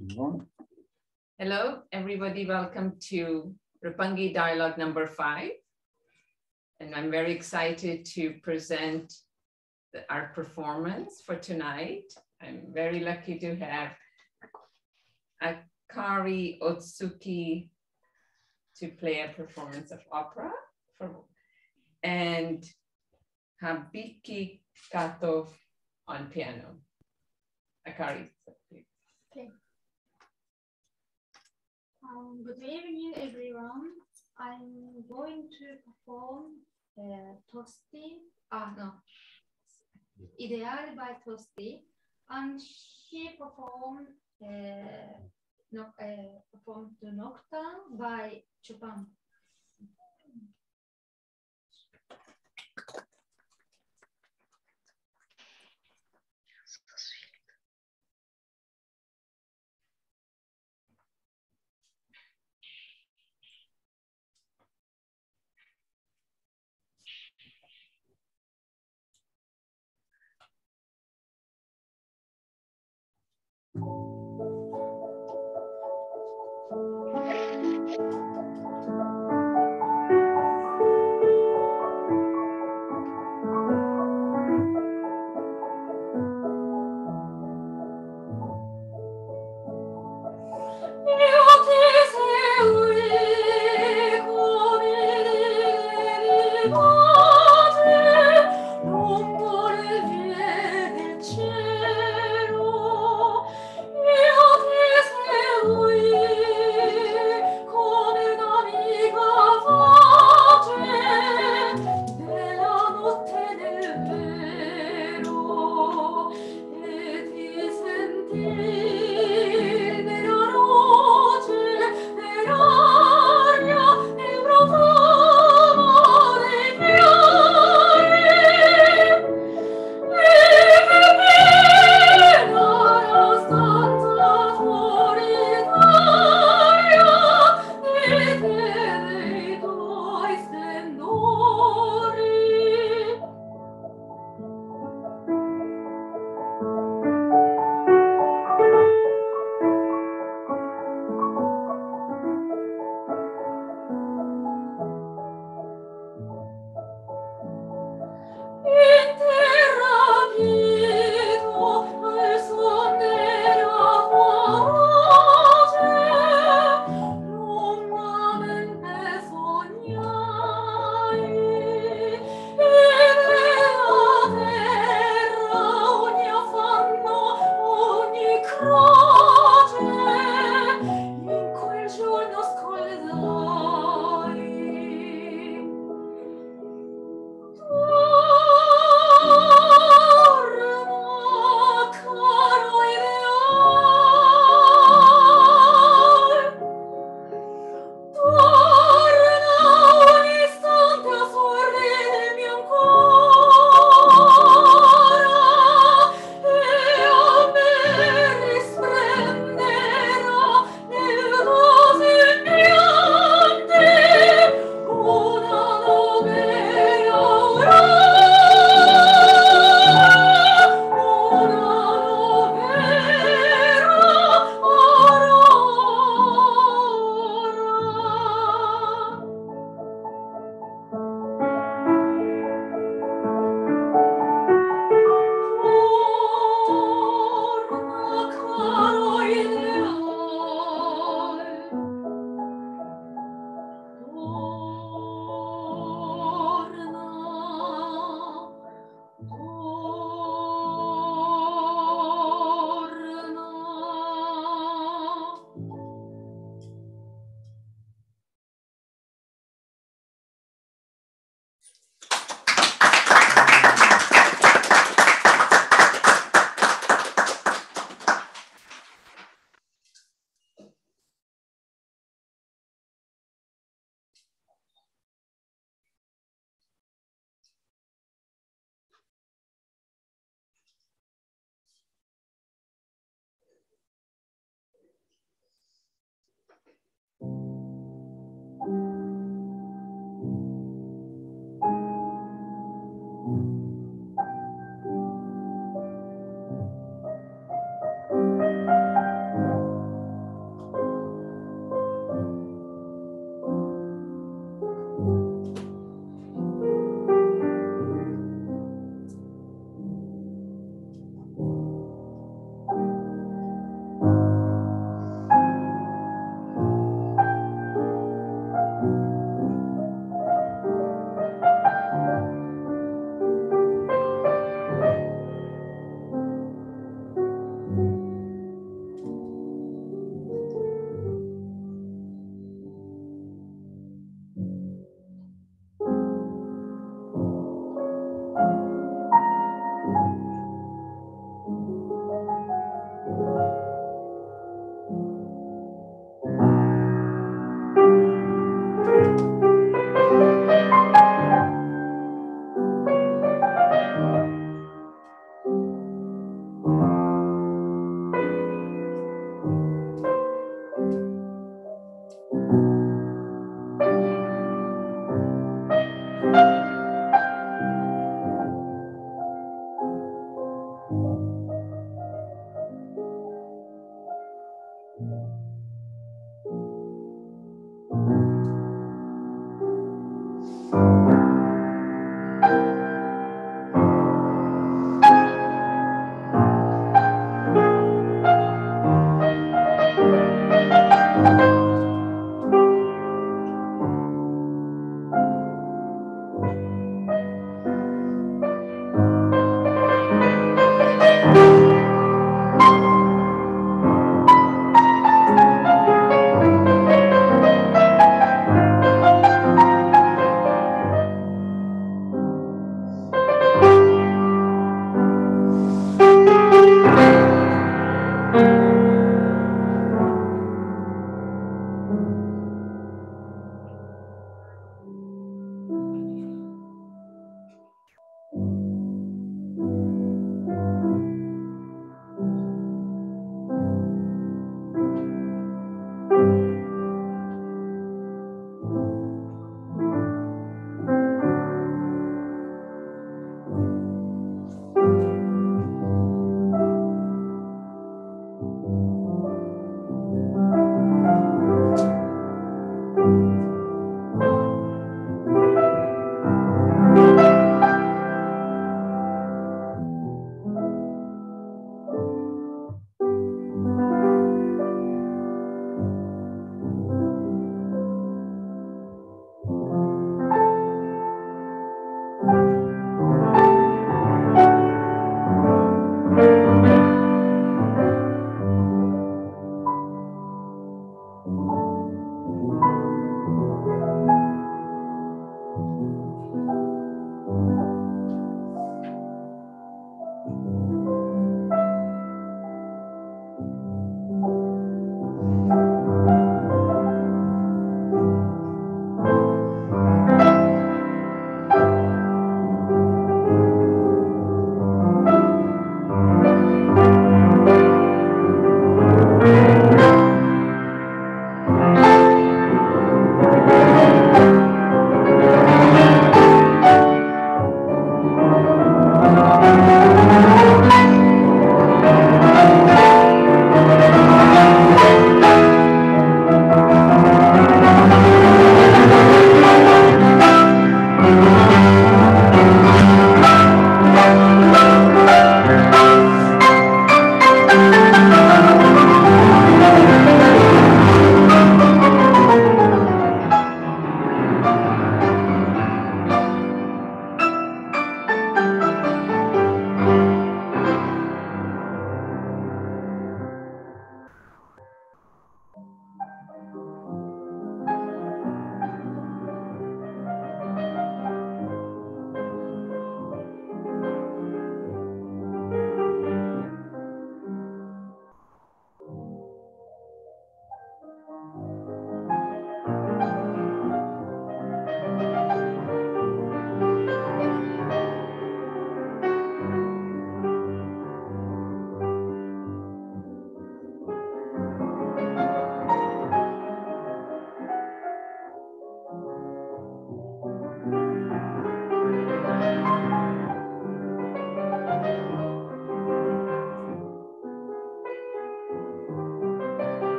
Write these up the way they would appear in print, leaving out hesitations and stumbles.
Hello, everybody. Welcome to Roppongi Dialogue number 5. And I'm very excited to present our performance for tonight. I'm very lucky to have Akari Otsuki to play a performance of opera and Habiki Kato on piano. Akari. Okay. Good evening, everyone. I'm going to perform Tosti. Ideal by Tosti, and she performed the Nocturne by Chopin.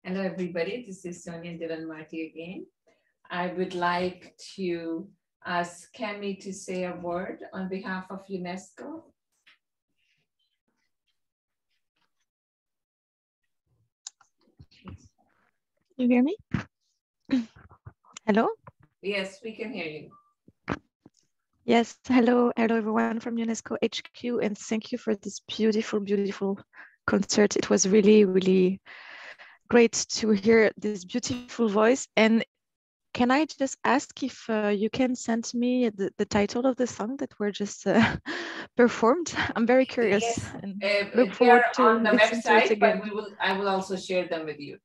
Hello, everybody. This is Sonia Dylan Marty again. I would like to ask Kemi to say a word on behalf of UNESCO. You hear me? Hello? Yes, we can hear you. Yes, hello everyone from UNESCO HQ, and thank you for this beautiful, beautiful concert. It was really, really great to hear this beautiful voice. And can I just ask if you can send me the title of the song that were just performed? I'm very curious. Yes, and look forward to on the listen to it website, again. but I will also share them with you.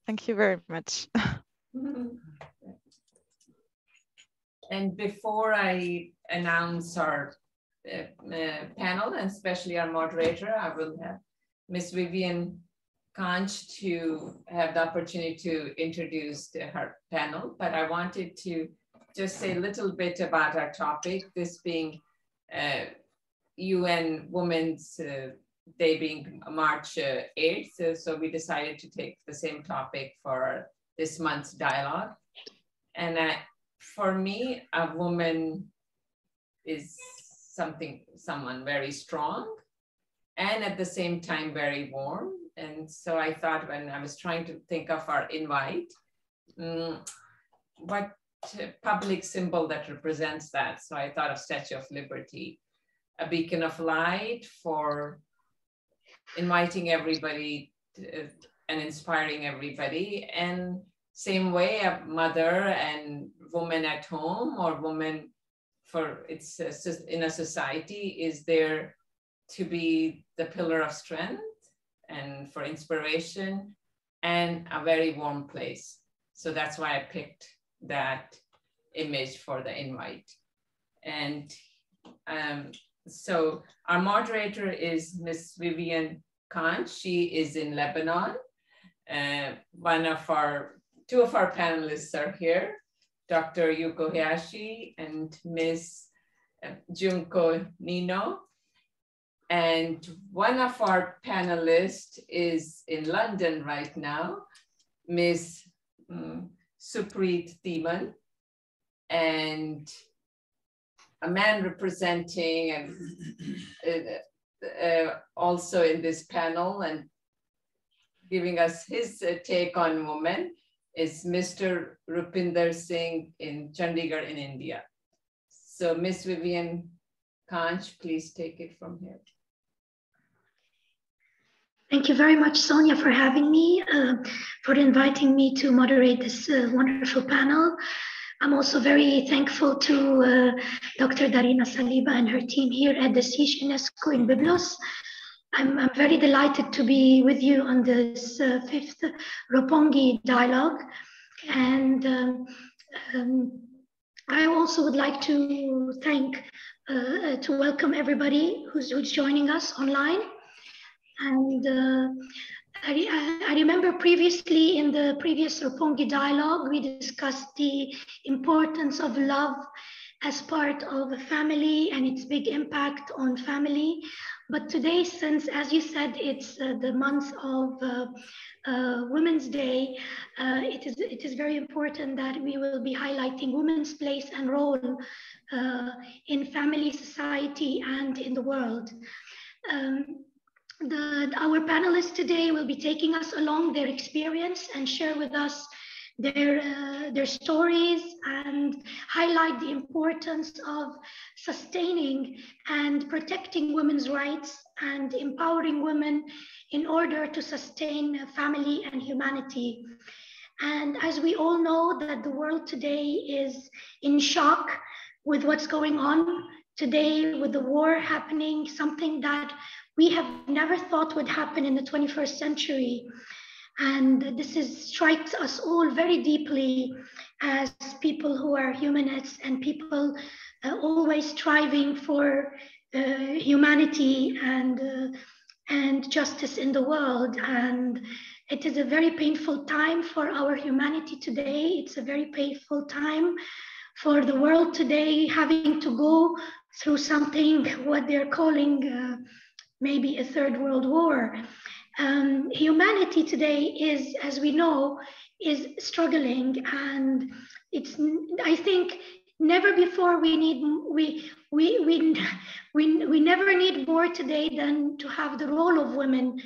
Thank you very much. And before I announce our panel, and especially our moderator, I will have Ms. Vivian Conch to have the opportunity to introduce her panel, but I wanted to just say a little bit about our topic, this being UN Women's Day being March 8th. So we decided to take the same topic for this month's dialogue. And for me, a woman is someone very strong and at the same time very warm. And so I thought when I was trying to think of our invite, what public symbol that represents that. So I thought of Statue of Liberty, a beacon of light for inviting everybody and inspiring everybody. And same way, a mother and woman at home or woman in a society is there to be the pillar of strength and for inspiration and a very warm place. So that's why I picked that image for the invite. And so our moderator is Miss Vivian Khan. She is in Lebanon. Two of our panelists are here, Dr. Yuko Hayashi and Miss Junko Nino. And one of our panelists is in London right now, Miss Supreet Thiman, and a man representing and also in this panel and giving us his take on women is Mr. Rupinder Singh in Chandigarh in India. So Miss Vivian Kanch, please take it from here. Thank you very much, Sonia, for having me, for inviting me to moderate this wonderful panel. I'm also very thankful to Dr. Darina Saliba and her team here at the Siege UNESCO in Byblos. I'm very delighted to be with you on this fifth Roppongi dialogue. And I also would like to welcome everybody who's joining us online. And I remember previously in the previous Roppongi dialogue, we discussed the importance of love as part of a family and its big impact on family. But today, since, as you said, it's the month of Women's Day, it is very important that we will be highlighting women's place and role in family, society, and in the world. Our panelists today will be taking us along their experience and share with us their stories and highlight the importance of sustaining and protecting women's rights and empowering women in order to sustain family and humanity. And as we all know that the world today is in shock with what's going on today with the war happening, something that we have never thought would happen in the 21st century. And this strikes us all very deeply as people who are humanists and people always striving for humanity and justice in the world. And it is a very painful time for our humanity today. It's a very painful time for the world today, having to go through something, what they're calling maybe a third world war. Humanity today is, as we know, is struggling, and it's, I think, never before we never need more today than to have the role of women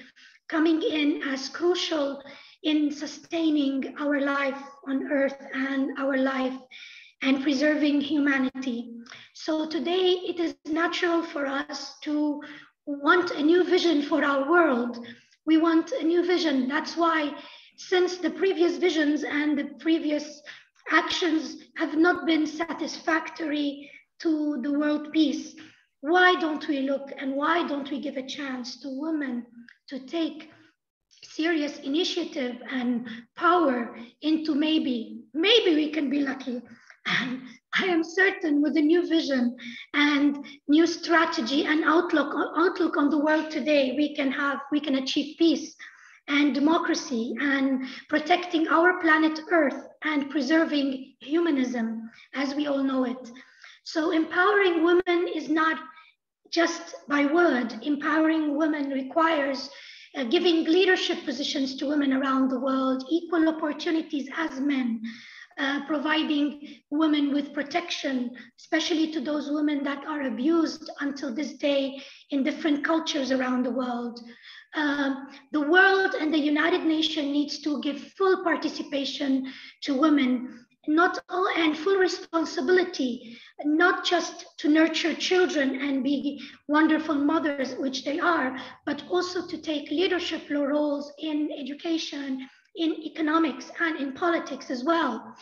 coming in as crucial in sustaining our life on earth and our life and preserving humanity. So today it is natural for us to want a new vision for our world. We want a new vision. That's why, since the previous visions and the previous actions have not been satisfactory to the world peace, why don't we look and why don't we give a chance to women to take serious initiative and power into maybe we can be lucky. And I am certain with a new vision and new strategy and outlook on the world today, we can achieve peace and democracy and protecting our planet Earth and preserving humanism as we all know it. So empowering women is not just by word. Empowering women requires giving leadership positions to women around the world, equal opportunities as men, providing women with protection, especially to those women that are abused until this day in different cultures around the world. The world and the United Nations needs to give full participation to women and full responsibility, not just to nurture children and be wonderful mothers, which they are, but also to take leadership roles in education, in economics, and in politics as well.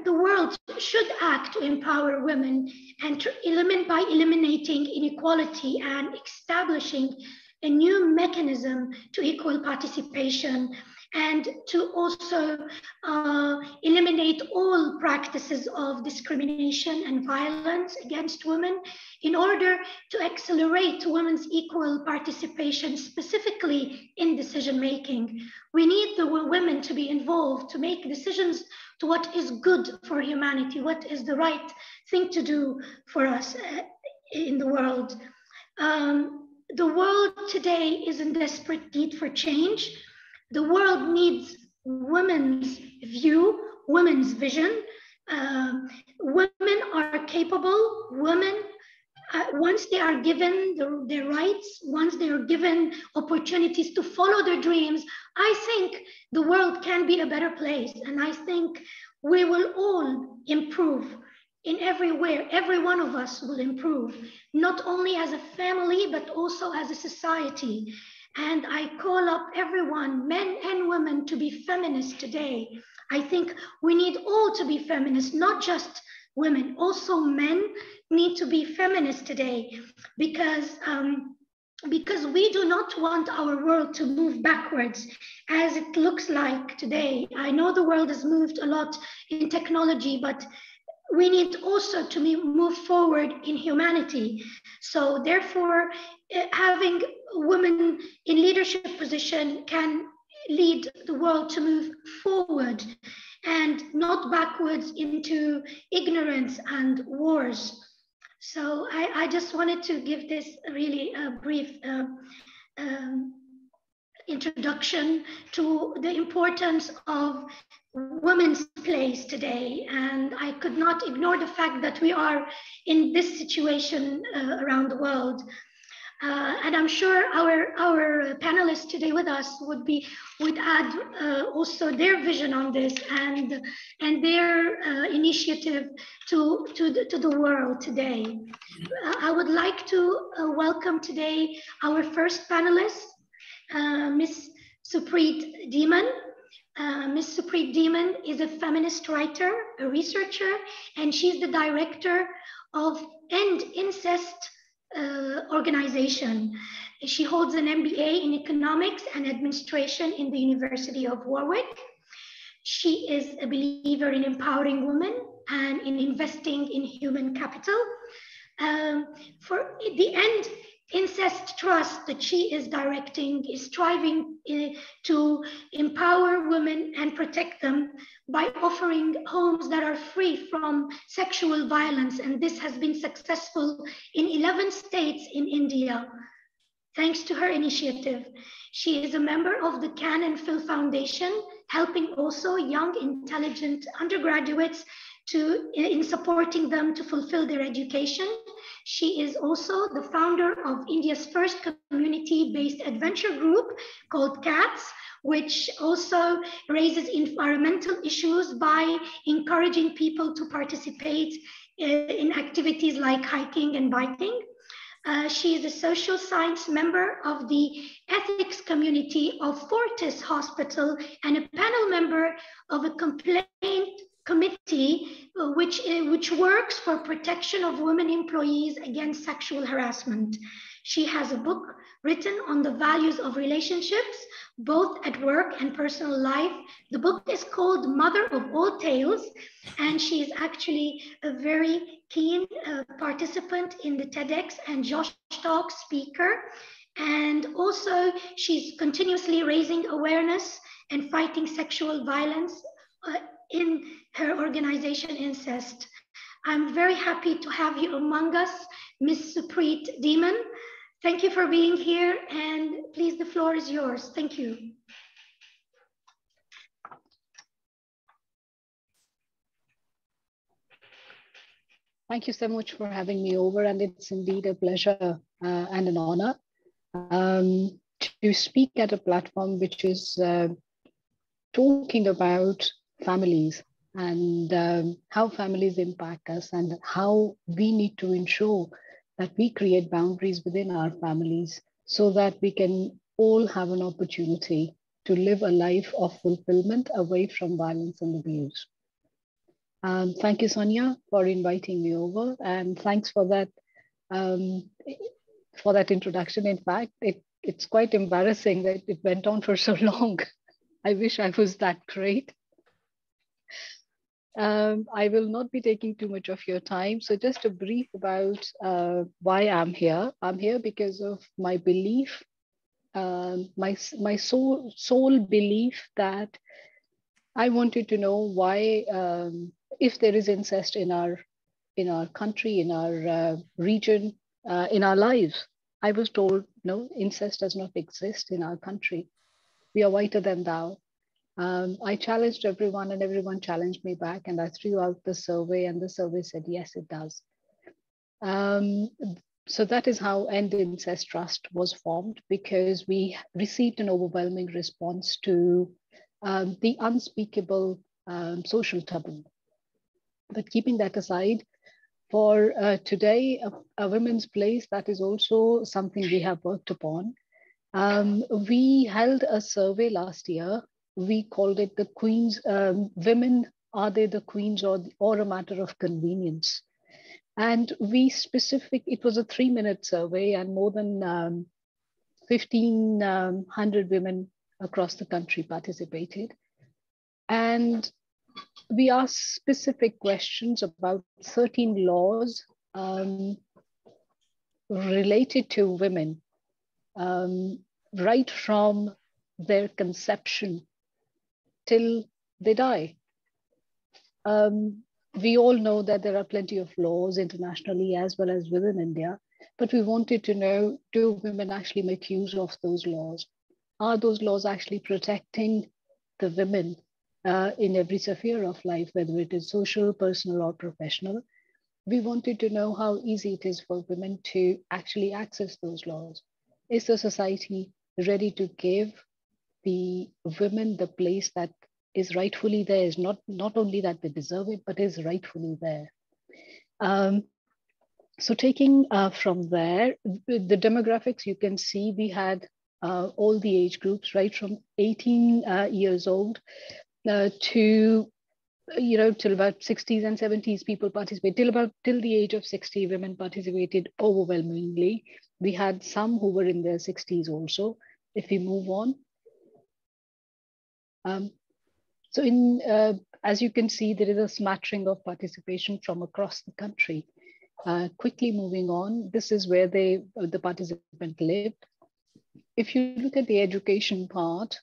The world should act to empower women and to eliminating inequality and establishing a new mechanism to equal participation, and to also eliminate all practices of discrimination and violence against women in order to accelerate women's equal participation, specifically in decision-making. We need the women to be involved, to make decisions to what is good for humanity, what is the right thing to do for us in the world. The world today is in desperate need for change. The world needs women's view, women's vision. Women are capable. Women, once they are given their rights, once they are given opportunities to follow their dreams, I think the world can be a better place. And I think we will all improve in everywhere. Every one of us will improve, not only as a family, but also as a society. And I call up everyone, men and women, to be feminists today. I think we need all to be feminists, not just women. Also men need to be feminists today, because we do not want our world to move backwards as it looks like today. I know the world has moved a lot in technology, but we need also to move forward in humanity. So therefore, having women in leadership position can lead the world to move forward and not backwards into ignorance and wars. So I just wanted to give this really brief introduction to the importance of women's place today. And I could not ignore the fact that we are in this situation around the world. And I'm sure our panelists today with us would add also their vision on this and their initiative to the world today. I would like to welcome today our first panelist, Ms. Supreet Deeman. Ms. Supreet Deeman is a feminist writer, a researcher, and she's the director of End Incest organization. She holds an MBA in economics and administration in the University of Warwick. She is a believer in empowering women and in investing in human capital. For the End Incest Trust that she is directing is striving to empower women and protect them by offering homes that are free from sexual violence. And this has been successful in 11 states in India, thanks to her initiative. She is a member of the Can and Phil Foundation, helping also young, intelligent undergraduates in supporting them to fulfill their education. She is also the founder of India's first community-based adventure group called CATS, which also raises environmental issues by encouraging people to participate in activities like hiking and biking. She is a social science member of the ethics community of Fortis Hospital and a panel member of a complaint committee which works for protection of women employees against sexual harassment. She has a book written on the values of relationships, both at work and personal life. The book is called Mother of All Tales, and she is actually a very keen participant in the TEDx and Josh Talk speaker. And also she's continuously raising awareness and fighting sexual violence in her organization Incest. I'm very happy to have you among us, Ms. Supreet Deeman. Thank you for being here, and please, the floor is yours. Thank you. Thank you so much for having me over, and it's indeed a pleasure and an honor to speak at a platform which is talking about families and how families impact us and how we need to ensure that we create boundaries within our families so that we can all have an opportunity to live a life of fulfillment away from violence and abuse. Thank you, Sonia, for inviting me over, and thanks for that introduction. In fact, it's quite embarrassing that it went on for so long. I wish I was that great. I will not be taking too much of your time. So just a brief about why I'm here. I'm here because of my belief, my soul belief that I wanted to know why, if there is incest in our country, in our region, in our lives. I was told, no, incest does not exist in our country. We are whiter than thou. I challenged everyone and everyone challenged me back, and I threw out the survey and the survey said, yes, it does. So that is how End Incest Trust was formed, because we received an overwhelming response to the unspeakable social taboo. But keeping that aside, for today, a women's place, that is also something we have worked upon. We held a survey last year. We called it the Queens, women, are they the queens or a matter of convenience? And it was a 3-minute survey, and more than 1,500 women across the country participated. And we asked specific questions about 13 laws related to women, right from their conception till they die. We all know that there are plenty of laws internationally as well as within India, but we wanted to know, do women actually make use of those laws? Are those laws actually protecting the women in every sphere of life, whether it is social, personal, or professional? We wanted to know how easy it is for women to actually access those laws. Is the society ready to give the women the place that is rightfully theirs, not only that they deserve it, but is rightfully there? So taking from there, the demographics, you can see we had all the age groups, right from 18 years old to, till about 60s and 70s, people participate. Till the age of 60, women participated overwhelmingly. We had some who were in their 60s also. If we move on. So as you can see, there is a smattering of participation from across the country. Quickly moving on, this is where the participant lived. If you look at the education part,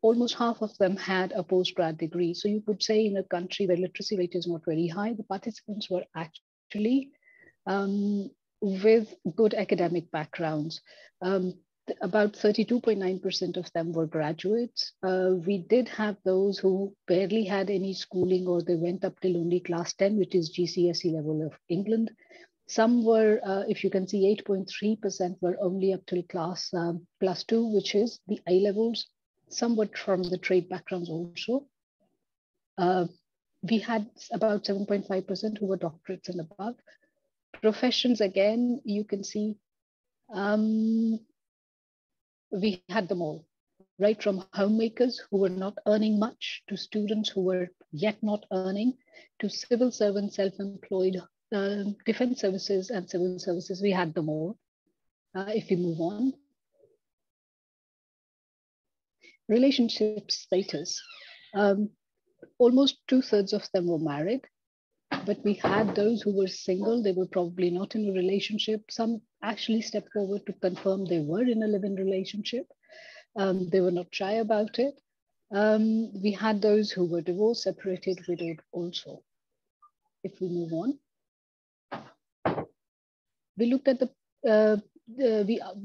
almost half of them had a postgrad degree. So you could say in a country where literacy rate is not very high, the participants were actually with good academic backgrounds. About 32.9% of them were graduates. We did have those who barely had any schooling, or they went up till only class 10, which is GCSE level of England. Some were, if you can see, 8.3% were only up till class +2, which is the A levels. Some were from the trade backgrounds also. We had about 7.5% who were doctorates and above. Professions, again, you can see, we had them all, right from homemakers who were not earning much, to students who were yet not earning, to civil servants, self-employed, defense services and civil services. We had them all. If we move on. Relationship status. Almost 2/3 of them were married, but we had those who were single. They were probably not in a relationship. Some actually stepped forward to confirm they were in a live-in relationship. They were not shy about it. We had those who were divorced, separated, widowed also. If we move on. We looked at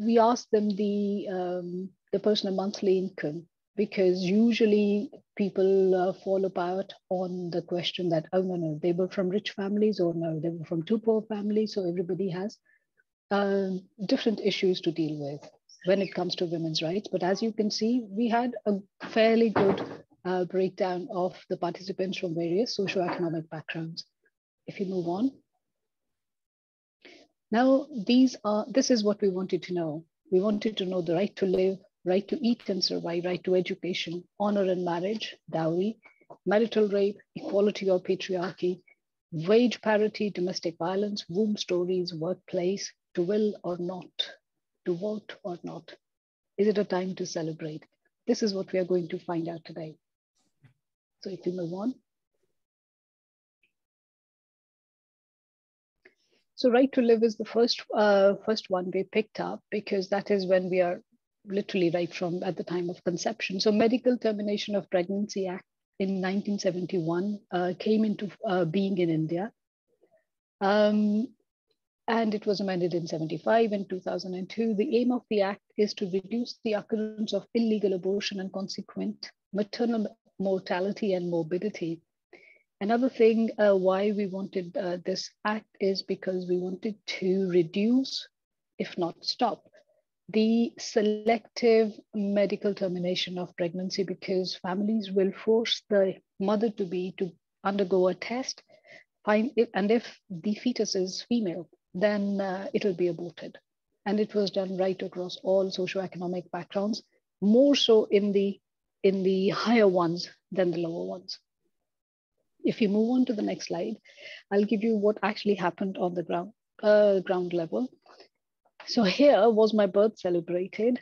we asked them the personal monthly income, because usually people fall apart on the question that, oh, no, they were from rich families, or no, they were from too poor families. So everybody has different issues to deal with. when it comes to women's rights. But as you can see, we had a fairly good breakdown of the participants from various socioeconomic backgrounds. If you move on. Now, this is what we wanted to know. We wanted to know the right to live, right to eat and survive, right to education, honor and marriage, dowry, marital rape, equality or patriarchy, wage parity, domestic violence, womb stories, workplace, to will or not, to vote or not. Is it a time to celebrate? This is what we are going to find out today. So if you move on. So right to live is the first one we picked up, because that is when we are literally right from at the time of conception. So Medical Termination of Pregnancy Act in 1971 came into being in India. And it was amended in 75 and 2002. The aim of the act is to reduce the occurrence of illegal abortion and consequent maternal mortality and morbidity. Another thing why we wanted this act is because we wanted to reduce, if not stop, the selective medical termination of pregnancy, because families will force the mother-to-be to undergo a test, find it, and if the fetus is female, then it will be aborted. And it was done right across all socioeconomic backgrounds, more so in the higher ones than the lower ones. If you move on to the next slide, I'll give you what actually happened on the ground level. So here was my birth celebrated.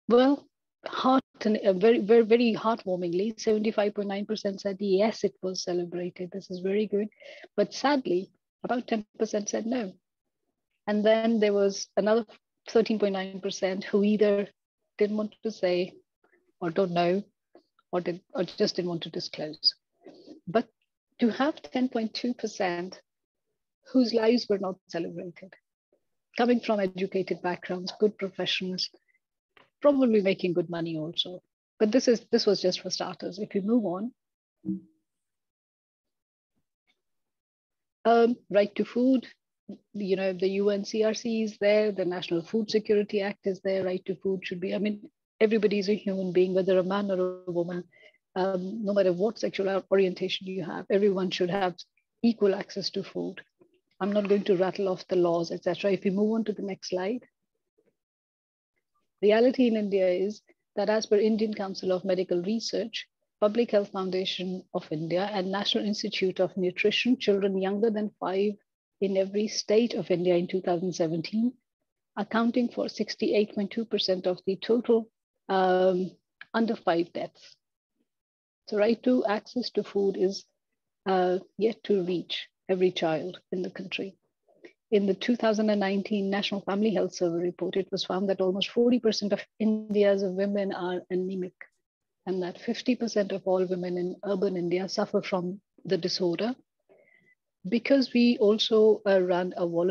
Well, very, very, very heartwarmingly, 75.9% said yes, it was celebrated. This is very good. But sadly, about 10% said no. And then there was another 13.9% who either didn't want to say, or don't know, or just didn't want to disclose. But to have 10.2% whose lives were not celebrated, coming from educated backgrounds, good professions, probably making good money also. But this was just for starters. If you move on. Right to food, you know, the UNCRC is there, the National Food Security Act is there, right to food should be, I mean, everybody is a human being, whether a man or a woman, no matter what sexual orientation you have, everyone should have equal access to food. I'm not going to rattle off the laws, etc. If you move on to the next slide. Reality in India is that as per Indian Council of Medical Research, Public Health Foundation of India and National Institute of Nutrition, children younger than 5 in every state of India in 2017, accounting for 68.2% of the total under 5 deaths. So right to access to food is yet to reach every child in the country. In the 2019 National Family Health Survey report, it was found that almost 40% of India's women are anemic, and that 50% of all women in urban India suffer from the disorder. Because we also run a one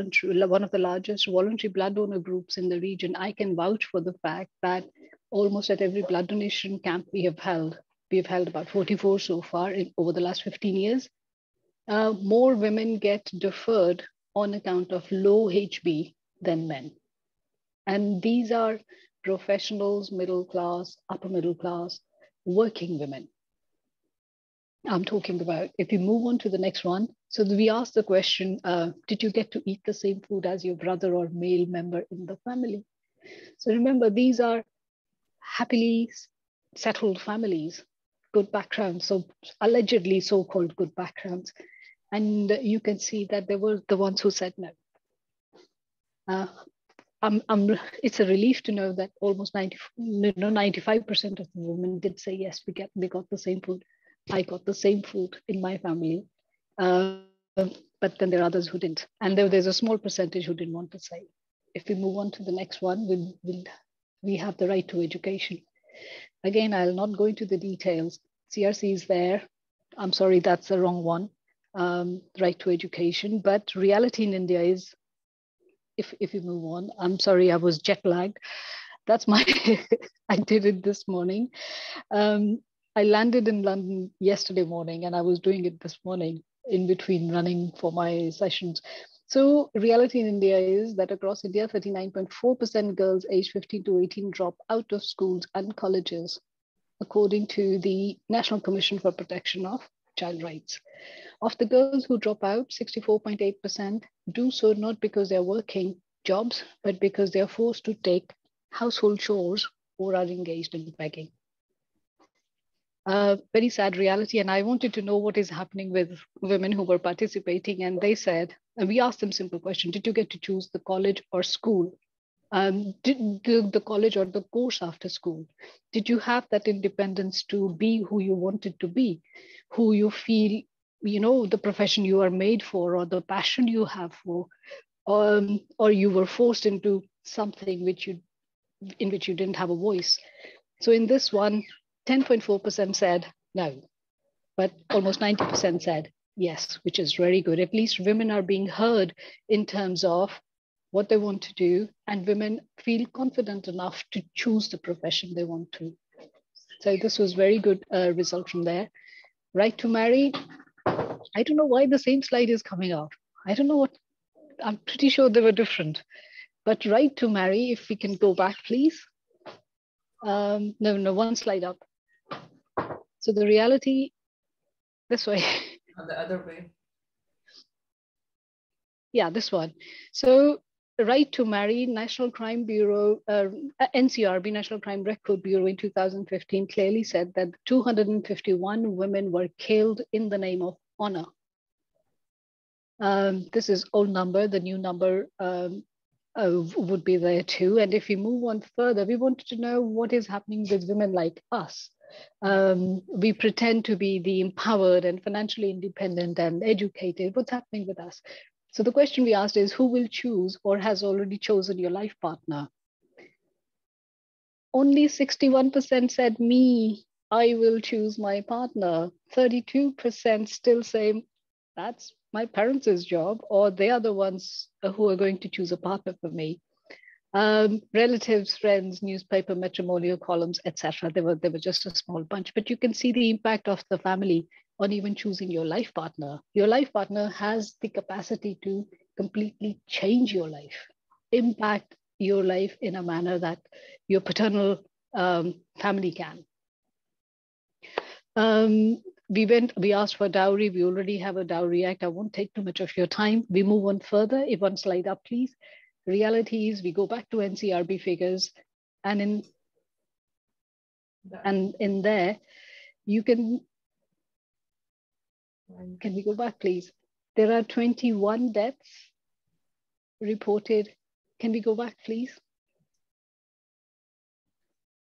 of the largest voluntary blood donor groups in the region, I can vouch for the fact that almost at every blood donation camp we have held about 44 so far over the last 15 years, more women get deferred on account of low HB than men. And these are professionals, middle class, upper middle class, working women. I'm talking about. If you move on to the next one. So we asked the question, did you get to eat the same food as your brother or male member in the family? So remember, these are happily settled families, good backgrounds, so allegedly so-called good backgrounds. And you can see that they were the ones who said no. It's a relief to know that almost 95% of the women did say yes, we got the same food. I got the same food in my family. But then there are others who didn't. And there's a small percentage who didn't want to say. If we move on to the next one, we have the right to education. Again, I'll not go into the details. CRC is there. I'm sorry, that's the wrong one. Right to education. But reality in India is, if you move on, I'm sorry, I was jet lagged. That's my, I did it this morning. I landed in London yesterday morning and I was doing it this morning in between running for my sessions. So reality in India is that across India, 39.4% girls aged 15 to 18 drop out of schools and colleges, according to the National Commission for Protection of Child Rights. Of the girls who drop out, 64.8% do so not because they're working jobs, but because they're forced to take household chores or are engaged in begging. Very sad reality. And I wanted to know what is happening with women who were participating. And they said, and we asked them simple question, did you get to choose the college or school? Did the college or the course after school? Did you have that independence to be who you wanted to be, who you feel, you know, the profession you are made for, or the passion you have for, or you were forced into something in which you didn't have a voice? So in this one, 10.4% said no, but almost 90% said yes, which is very good. At least women are being heard in terms of what they want to do, and women feel confident enough to choose the profession they want to. So this was very good result from there. Right to marry, I don't know why the same slide is coming out. I don't know what, I'm pretty sure they were different. But right to marry, if we can go back, please. No, one slide up. So the reality, this way. The other way. Yeah, this one. So right to marry, National Crime Bureau, NCRB, National Crime Record Bureau in 2015 clearly said that 251 women were killed in the name of honor. This is old number, the new number would be there too. And if we move on further, we wanted to know what is happening with women like us. We pretend to be the empowered and financially independent and educated. What's happening with us? So the question we asked is, who will choose or has already chosen your life partner? Only 61% said me, I will choose my partner. 32% still say, that's my parents' job, or they are the ones who are going to choose a partner for me. Relatives, friends, newspaper, matrimonial columns, etc. They were just a small bunch, but you can see the impact of the family on even choosing your life partner. Your life partner has the capacity to completely change your life, impact your life in a manner that your paternal family can. We asked for dowry. We already have a Dowry Act. I won't take too much of your time. We move on further. If one slide up, please. Reality is we go back to NCRB figures, and in there, you can we go back, please? There are 21 deaths reported. Can we go back, please?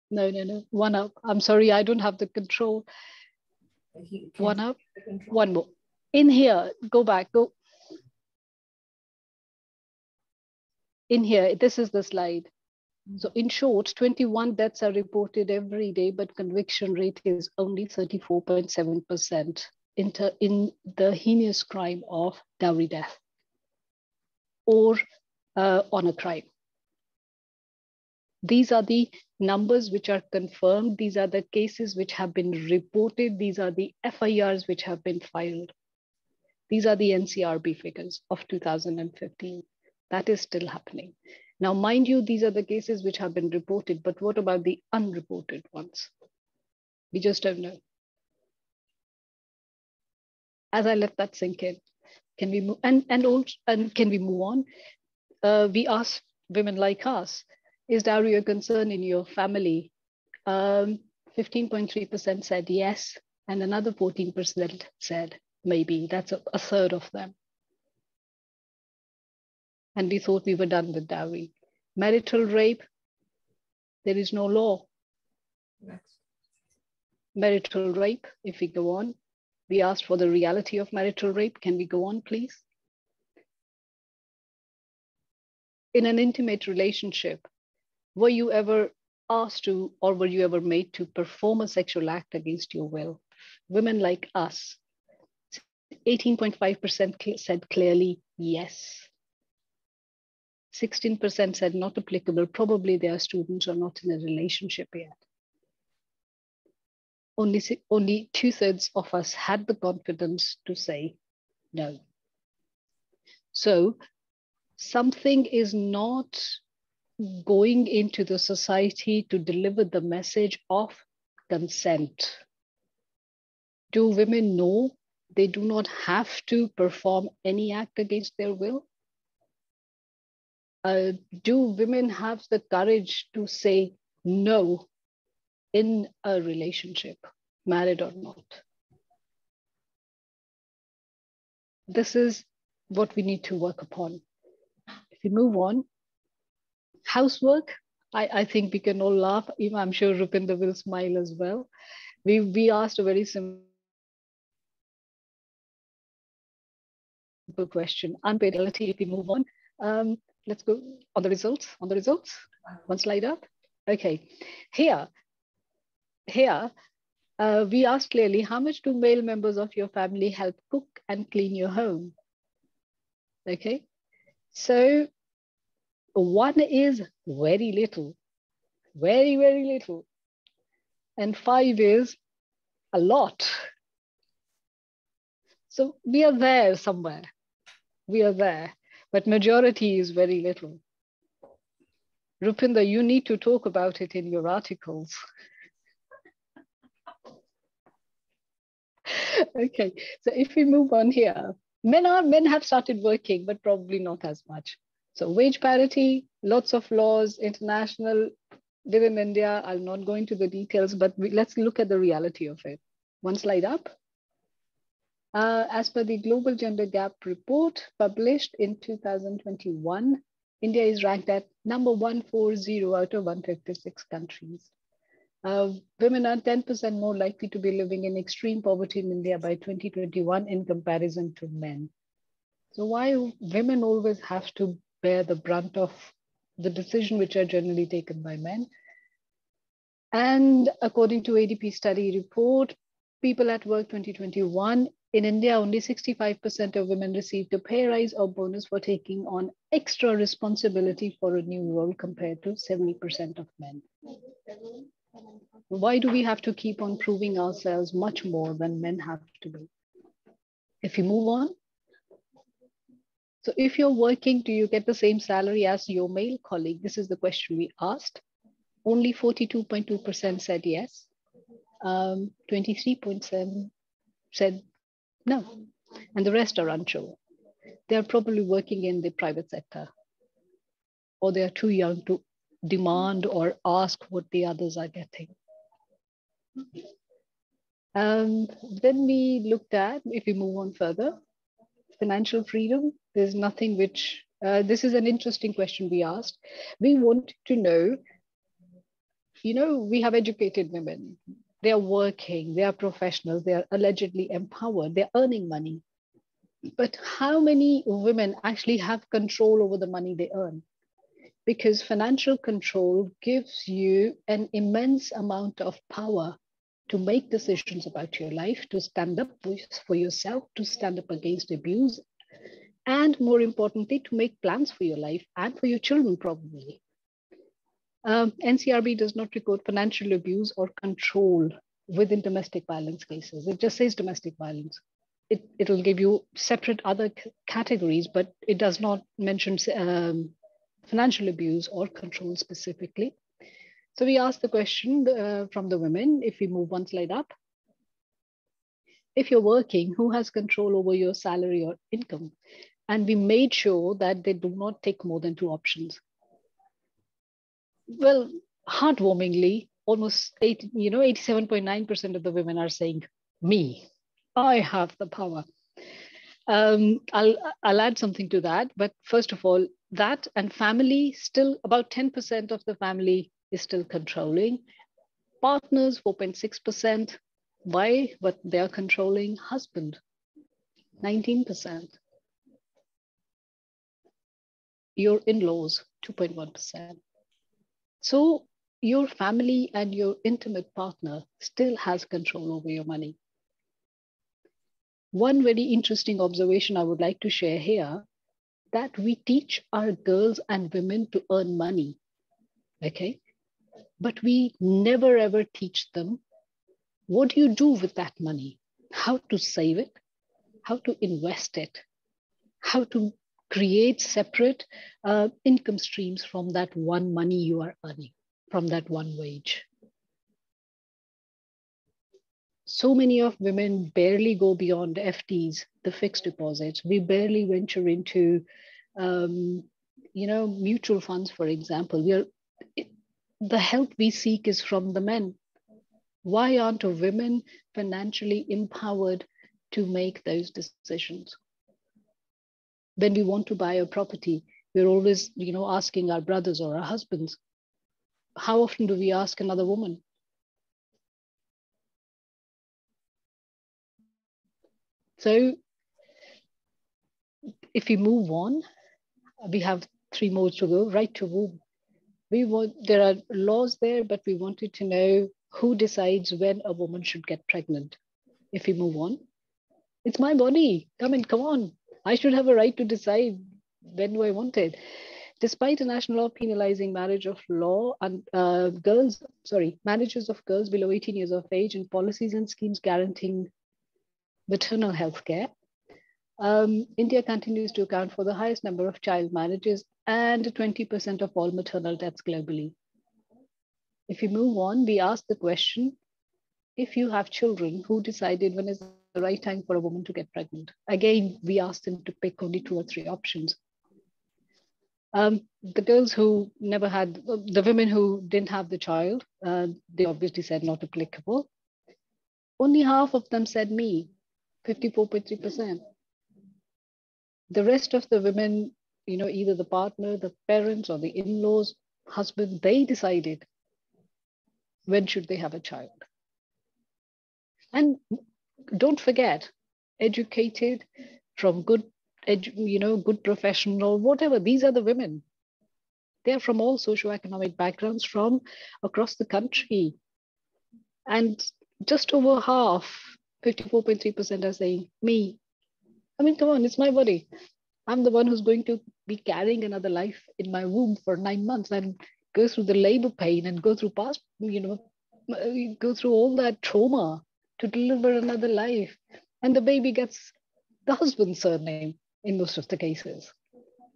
No. One up. I'm sorry, I don't have the control. One up. One more. In here, go back. Go. In here, this is the slide. So in short, 21 deaths are reported every day, but conviction rate is only 34.7% in the heinous crime of dowry death or honor crime. These are the numbers which are confirmed. These are the cases which have been reported. These are the FIRs which have been filed. These are the NCRB figures of 2015. That is still happening. Now, mind you, these are the cases which have been reported, but what about the unreported ones? We just don't know. As I let that sink in, can we move and can we move on? We asked women like us, is dowry a concern in your family? 15.3% said yes, and another 14% said maybe. That's a third of them. And we thought we were done with dowry. Marital rape, there is no law. Next. Marital rape, if we go on, we asked for the reality of marital rape. Can we go on, please? In an intimate relationship, were you ever asked to, or were you ever made to perform a sexual act against your will? Women like us, 18.5% said clearly yes. 16% said not applicable. Probably they are students or not in a relationship yet. Only 2/3 of us had the confidence to say no. So something is not going into the society to deliver the message of consent. Do women know they do not have to perform any act against their will? Do women have the courage to say no in a relationship, married or not? This is what we need to work upon. If we move on, housework, I think we can all laugh. Even I'm sure Rupinder will smile as well. We asked a very simple question, unpaid reality. If we move on, let's go on the results. One slide up. Okay, here, we asked clearly, how much do male members of your family help cook and clean your home? Okay, so 1 is very little, very, very little. And 5 is a lot. So we are there somewhere. We are there, but majority is very little. Rupinder, you need to talk about it in your articles. Okay, so if we move on here, men have started working, but probably not as much. So wage parity, lots of laws, international, within India. I'll not go into the details, but let's look at the reality of it. One slide up. As per the Global Gender Gap Report published in 2021, India is ranked at number 140 out of 156 countries. Women are 10% more likely to be living in extreme poverty in India by 2021 in comparison to men. So why women always have to bear the brunt of the decisions which are generally taken by men? And according to ADP study report, People at Work 2021, in India, only 65% of women received a pay rise or bonus for taking on extra responsibility for a new role compared to 70% of men. Why do we have to keep on proving ourselves much more than men have to be? If you move on. So if you're working, do you get the same salary as your male colleague? This is the question we asked. Only 42.2% said yes. 23.7% said no. And the rest are unsure. They're probably working in the private sector, or they're too young to demand or ask what the others are getting. Then we looked at, if we move on further, financial freedom. There's nothing which, this is an interesting question we asked. We want to know, we have educated women. They are working, they are professionals, they are allegedly empowered, they're earning money. But how many women actually have control over the money they earn? Because financial control gives you an immense amount of power to make decisions about your life, to stand up for yourself, to stand up against abuse, and more importantly, to make plans for your life and for your children, probably. NCRB does not record financial abuse or control within domestic violence cases. It just says domestic violence. It will give you separate other categories, but it does not mention financial abuse or control specifically. So we asked the question from the women, if we move one slide up. If you're working, who has control over your salary or income? And we made sure that they do not take more than 2 options. Well, heartwarmingly, almost 87.9% of the women are saying, me, I have the power. I'll add something to that. But first of all, that and family, still about 10% of the family is still controlling. Partners, 4.6%. Why? But they are controlling husband, 19%. Your in-laws, 2.1%. So your family and your intimate partner still has control over your money. One very interesting observation I would like to share here, that we teach our girls and women to earn money, okay? But we never ever teach them, what do you do with that money? How to save it, how to invest it, how to create separate income streams from that one money you are earning, from that one wage. So many of women barely go beyond FDs, the fixed deposits. We barely venture into, mutual funds, for example. The help we seek is from the men. Why aren't women financially empowered to make those decisions? When we want to buy a property, we're always, asking our brothers or our husbands. How often do we ask another woman? So if we move on, we have 3 more to go. Right to womb. There are laws there, but we wanted to know who decides when a woman should get pregnant. If we move on, it's my body. Come on. I should have a right to decide when do I want it. Despite a national law penalizing marriage of law and marriages of girls below 18 years of age and policies and schemes guaranteeing maternal health care, India continues to account for the highest number of child marriages and 20% of all maternal deaths globally. If we move on, we ask the question, if you have children, who decided when is the right time for a woman to get pregnant? Again, we asked them to pick only 2 or 3 options. The girls who never had, the women who didn't have the child, they obviously said not applicable. Only half of them said me, 54.3%. The rest of the women, either the partner, the parents, or the in-laws, husband, they decided when should they have a child. And don't forget, educated, from good professional, whatever, these are the women. They're from all socioeconomic backgrounds from across the country. And just over half, 54.3% are saying me. Come on, it's my body. I'm the one who's going to be carrying another life in my womb for 9 months and go through the labor pain and go through go through all that trauma to deliver another life. And the baby gets the husband's surname in most of the cases.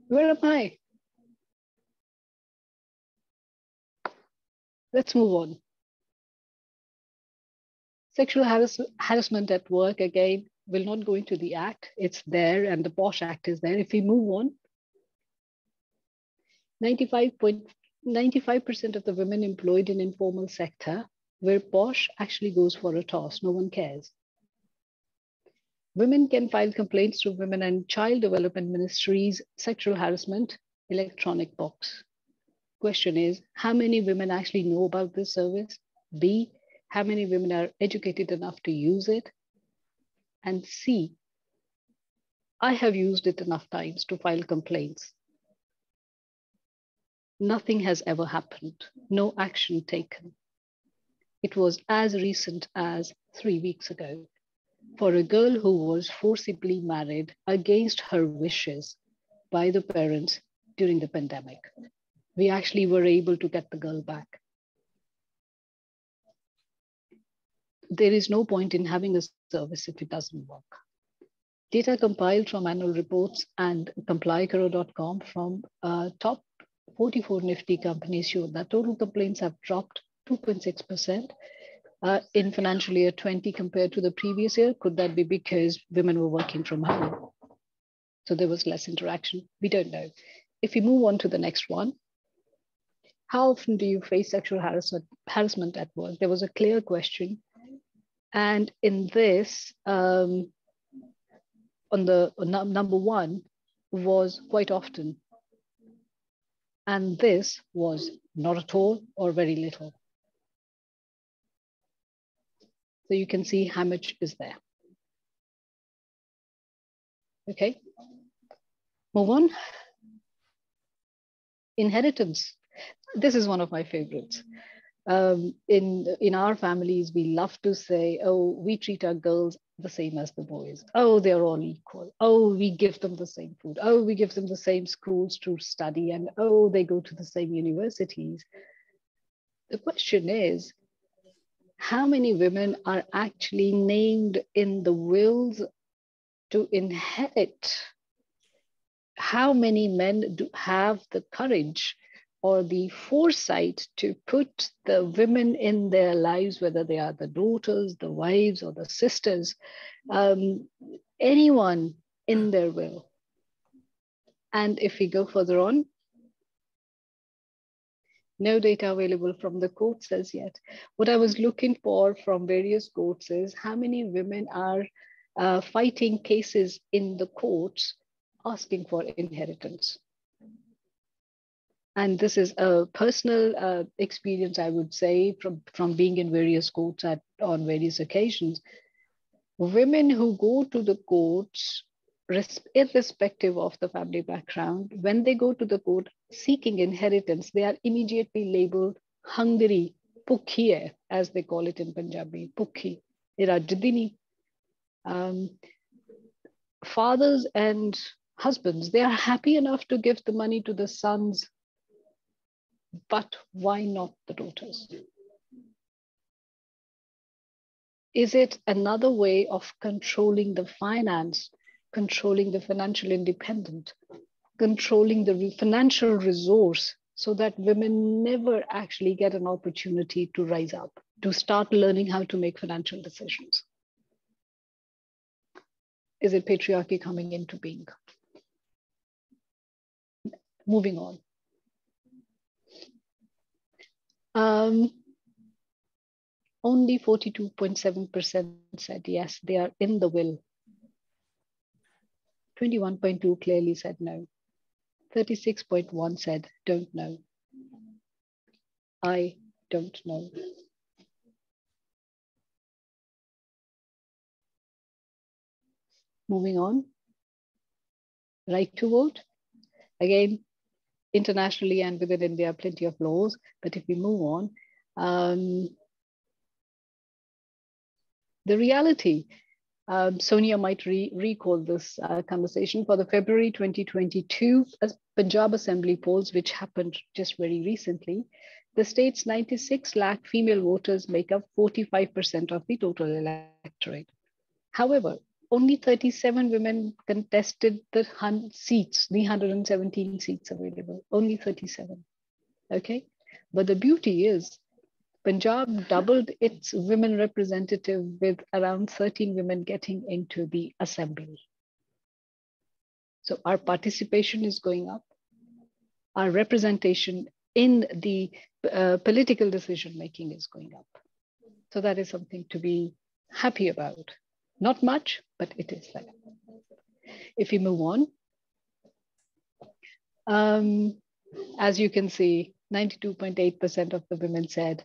Where am I? Let's move on. Sexual harassment at work, again, will not go into the act. It's there, and the POSH Act is there. If we move on, 95% of the women employed in informal sector, where POSH actually goes for a toss, no one cares. Women can file complaints to Women and Child Development Ministry's sexual harassment electronic box. Question is, how many women actually know about this service? B, how many women are educated enough to use it? And C, I have used it enough times to file complaints. Nothing has ever happened, no action taken. It was as recent as 3 weeks ago for a girl who was forcibly married against her wishes by the parents during the pandemic. We actually were able to get the girl back. There is no point in having a service if it doesn't work. Data compiled from annual reports and complycaro.com from top 44 Nifty companies showed that total complaints have dropped 2.6% in financial year 20 compared to the previous year. Could that be because women were working from home? So there was less interaction. We don't know. If we move on to the next one, how often do you face sexual harassment at work? There was a clear question. And in this, on the number 1 was quite often. And this was not at all or very little. So you can see how much is there. Okay, move on. Inheritance. This is one of my favorites. In our families, we love to say, oh, we treat our girls the same as the boys. Oh, they're all equal. Oh, we give them the same food. Oh, we give them the same schools to study. And oh, they go to the same universities. The question is, how many women are actually named in the wills to inherit? how many men do have the courage or the foresight to put the women in their lives, whether they are the daughters, the wives, or the sisters, anyone in their will. And if we go further on, no data available from the courts as yet. What I was looking for from various courts is how many women are fighting cases in the courts asking for inheritance. And this is a personal experience, I would say, from being in various courts on various occasions. Women who go to the courts, irrespective of the family background, when they go to the court seeking inheritance, they are immediately labeled hungry, pukhiye, as they call it in Punjabi, pukhi, irajidini. Fathers and husbands, they are happy enough to give the money to the sons, but why not the daughters? Is it another way of controlling the finance, controlling the financial independence, controlling the financial resource so that women never actually get an opportunity to rise up, to start learning how to make financial decisions? Is it patriarchy coming into being? Moving on. Only 42.7% said yes, they are in the will. 21.2 clearly said no. 36.1 said don't know. I don't know. Moving on. Right to vote. Again, internationally and within India, plenty of laws. But if we move on, the reality, Sonia might recall this conversation for the February 2022 Punjab Assembly polls, which happened just very recently. The state's 96 lakh female voters make up 45% of the total electorate. However, only 37 women contested the seats, the 117 seats available, only 37, okay? But the beauty is, Punjab doubled its women representative with around 13 women getting into the assembly. So our participation is going up. Our representation in the political decision-making is going up. So that is something to be happy about. Not much, but it is there. If we move on, as you can see, 92.8% of the women said,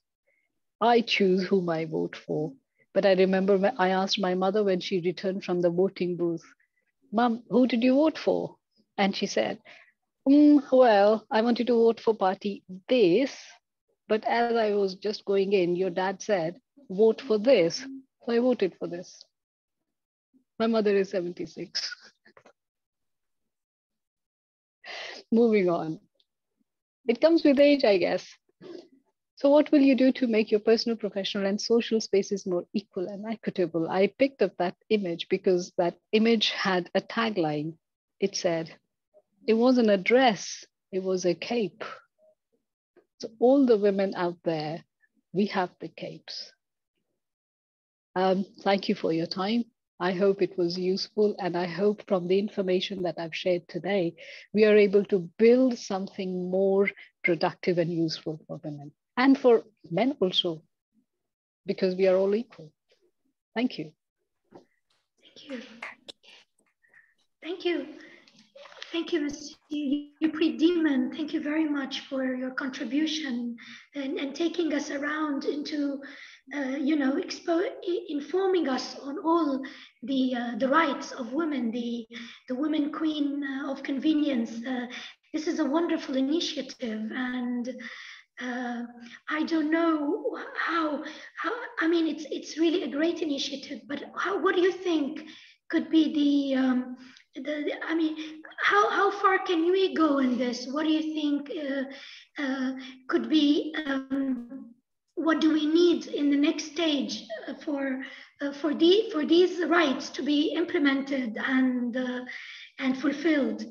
I choose whom I vote for. But I remember I asked my mother when she returned from the voting booth, Mom, who did you vote for? And she said, well, I wanted to vote for party this, but as I was just going in, your dad said, vote for this. So I voted for this. My mother is 76. Moving on. It comes with age, I guess. So what will you do to make your personal, professional, and social spaces more equal and equitable? I picked up that image because that image had a tagline. It said, it wasn't a dress, it was a cape. So all the women out there, we have the capes. Thank you for your time. I hope it was useful, and I hope from the information that I've shared today, we are able to build something more productive and useful for women. And for men also, because we are all equal. Thank you. Thank you. Thank you. Thank you, Mr. Yuko Demon. Thank you very much for your contribution and taking us around into, informing us on all the rights of women, the women queen of convenience. This is a wonderful initiative, and I don't know how I mean, it's really a great initiative, but what do you think could be I mean, how far can we go in this? What do you think could be, what do we need in the next stage for these rights to be implemented and fulfilled?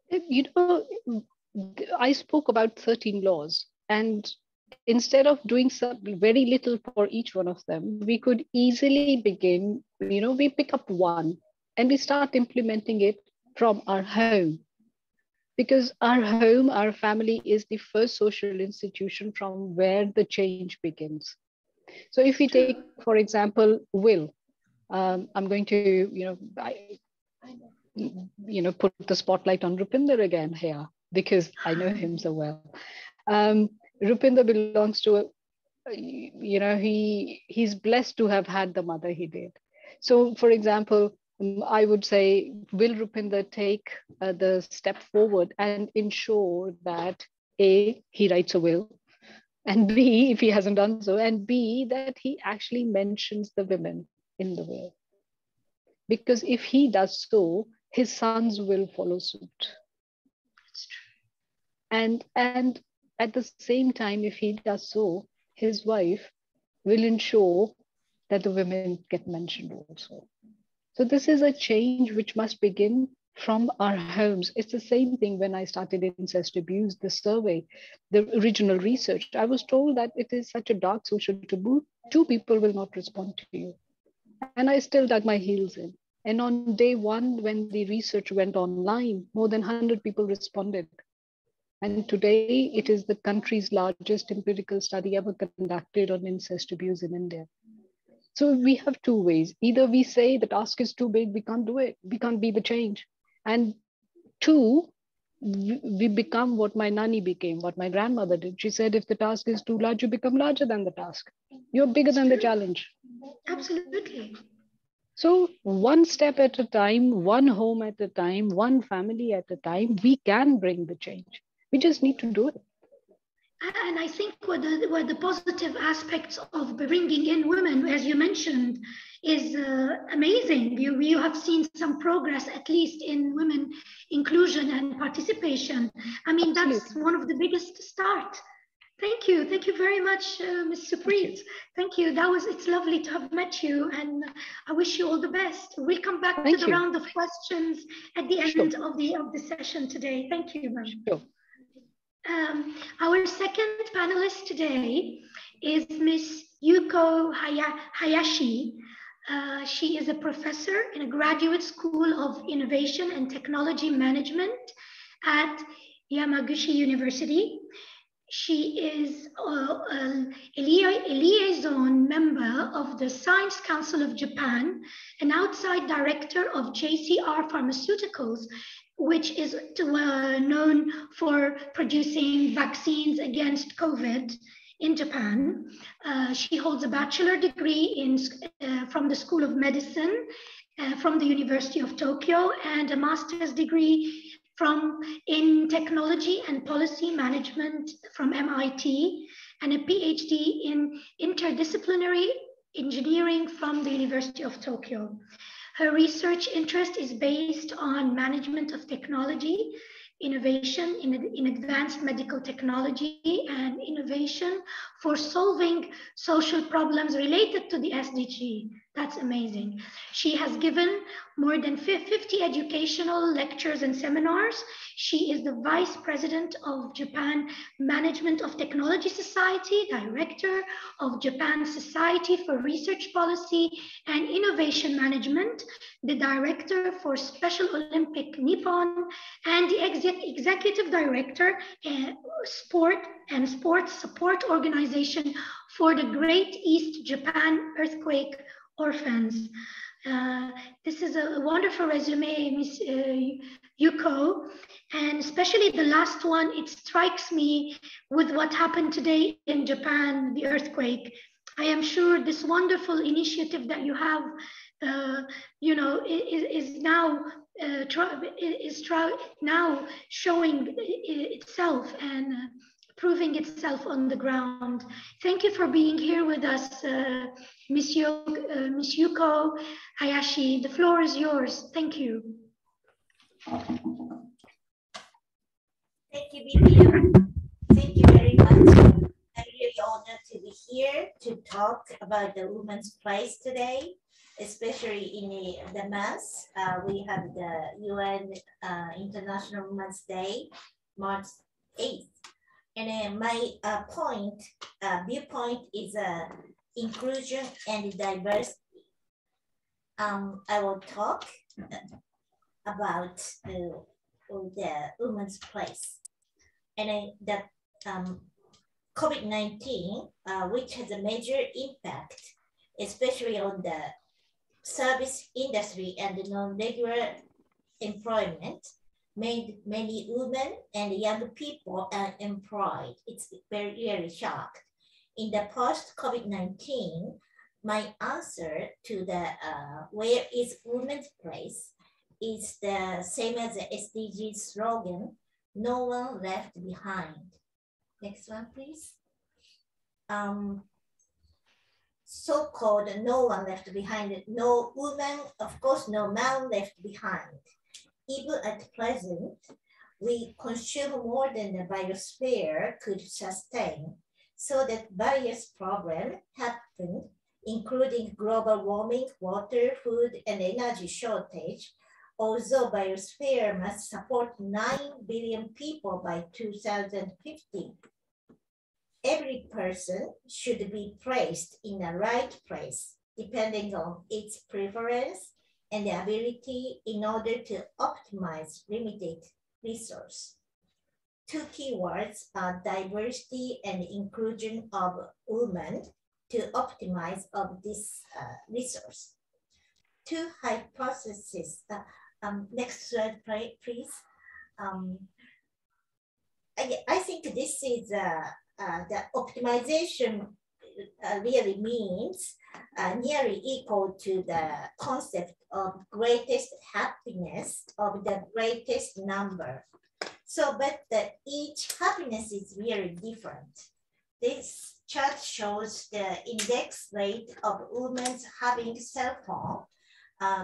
You know, I spoke about 13 laws, and instead of doing very little for each one of them, we could easily begin, we pick up one and we start implementing it from our home. Because our home, our family is the first social institution from where the change begins. So if we take, for example, will, I'm going to, put the spotlight on Rupinder again here, because I know him so well. Rupinder belongs to, he's blessed to have had the mother he did. So for example, I would say, will Rupinder take the step forward and ensure that A, he writes a will, and B, if he hasn't done so, and B, that he actually mentions the women in the will. Because if he does so, his sons will follow suit. That's true. And at the same time, if he does so, his wife will ensure that the women get mentioned also. So this is a change which must begin from our homes. It's the same thing when I started incest abuse, the survey, the original research. I was told that it is such a dark social taboo, 2 people will not respond to you. And I still dug my heels in. And on day 1, when the research went online, more than 100 people responded. And today it is the country's largest empirical study ever conducted on incest abuse in India. So we have 2 ways. Either we say the task is too big, we can't do it, we can't be the change. And 2, we become what my nanny became, what my grandmother did. She said, if the task is too large, you become larger than the task. You're bigger than the challenge. Absolutely. So one step at a time, one home at a time, one family at a time, we can bring the change. We just need to do it. And I think what the positive aspects of bringing in women, as you mentioned, is amazing. You have seen some progress, at least in women inclusion and participation. I mean, Absolutely. That's one of the biggest start. Thank you very much, Ms. Supreet. Thank you. It's lovely to have met you, and I wish you all the best. We'll come back to the round of questions at the end of the session today. Thank you, ma'am. Sure. Our second panelist today is Ms. Yuko Hayashi. She is a professor in a graduate school of innovation and technology management at Yamaguchi University. She is a liaison member of the Science Council of Japan, an outside director of JCR Pharmaceuticals, which is known for producing vaccines against COVID in Japan. She holds a bachelor degree from the School of Medicine from the University of Tokyo, and a master's degree in technology and policy management from MIT, and a PhD in interdisciplinary engineering from the University of Tokyo. Her research interest is based on management of technology, innovation in advanced medical technology, and innovation for solving social problems related to the SDG. That's amazing. She has given more than 50 educational lectures and seminars. She is the Vice President of Japan Management of Technology Society, Director of Japan Society for Research Policy and Innovation Management, the Director for Special Olympic Nippon, and the Executive Director Sports Support Organization for the Great East Japan Earthquake Orphans. This is a wonderful resume, Ms. Yuko, and especially the last one, it strikes me with what happened today in Japan, the earthquake. I am sure this wonderful initiative that you have, is now now showing itself and proving itself on the ground. Thank you for being here with us, Ms. Yuko Hayashi. The floor is yours. Thank you. Thank you, Vivian. Thank you very much. I'm really honored to be here to talk about the women's place today. especially in the months. We have the UN International Women's Day, March 8th. And my viewpoint is inclusion and diversity. I will talk about the women's place. And the COVID-19, which has a major impact, especially on the service industry and the non-regular employment, made many women and young people unemployed. It's very shocked. In the post-COVID-19, my answer to the where is women's place is the same as the SDG slogan, no one left behind. Next one, please. So-called no one left behind, no woman, of course, no man left behind. Even at present, we consume more than the biosphere could sustain, so that various problems happen, including global warming, water, food, and energy shortage. Although biosphere must support 9 billion people by 2050. Every person should be placed in the right place, depending on its preference and the ability in order to optimize limited resource. Two keywords are diversity and inclusion of women to optimize of this resource. Two hypotheses. Next slide, please. I think this is the optimization really means nearly equal to the concept of greatest happiness of the greatest number. So, but each happiness is really different. This chart shows the index rate of women having cell phone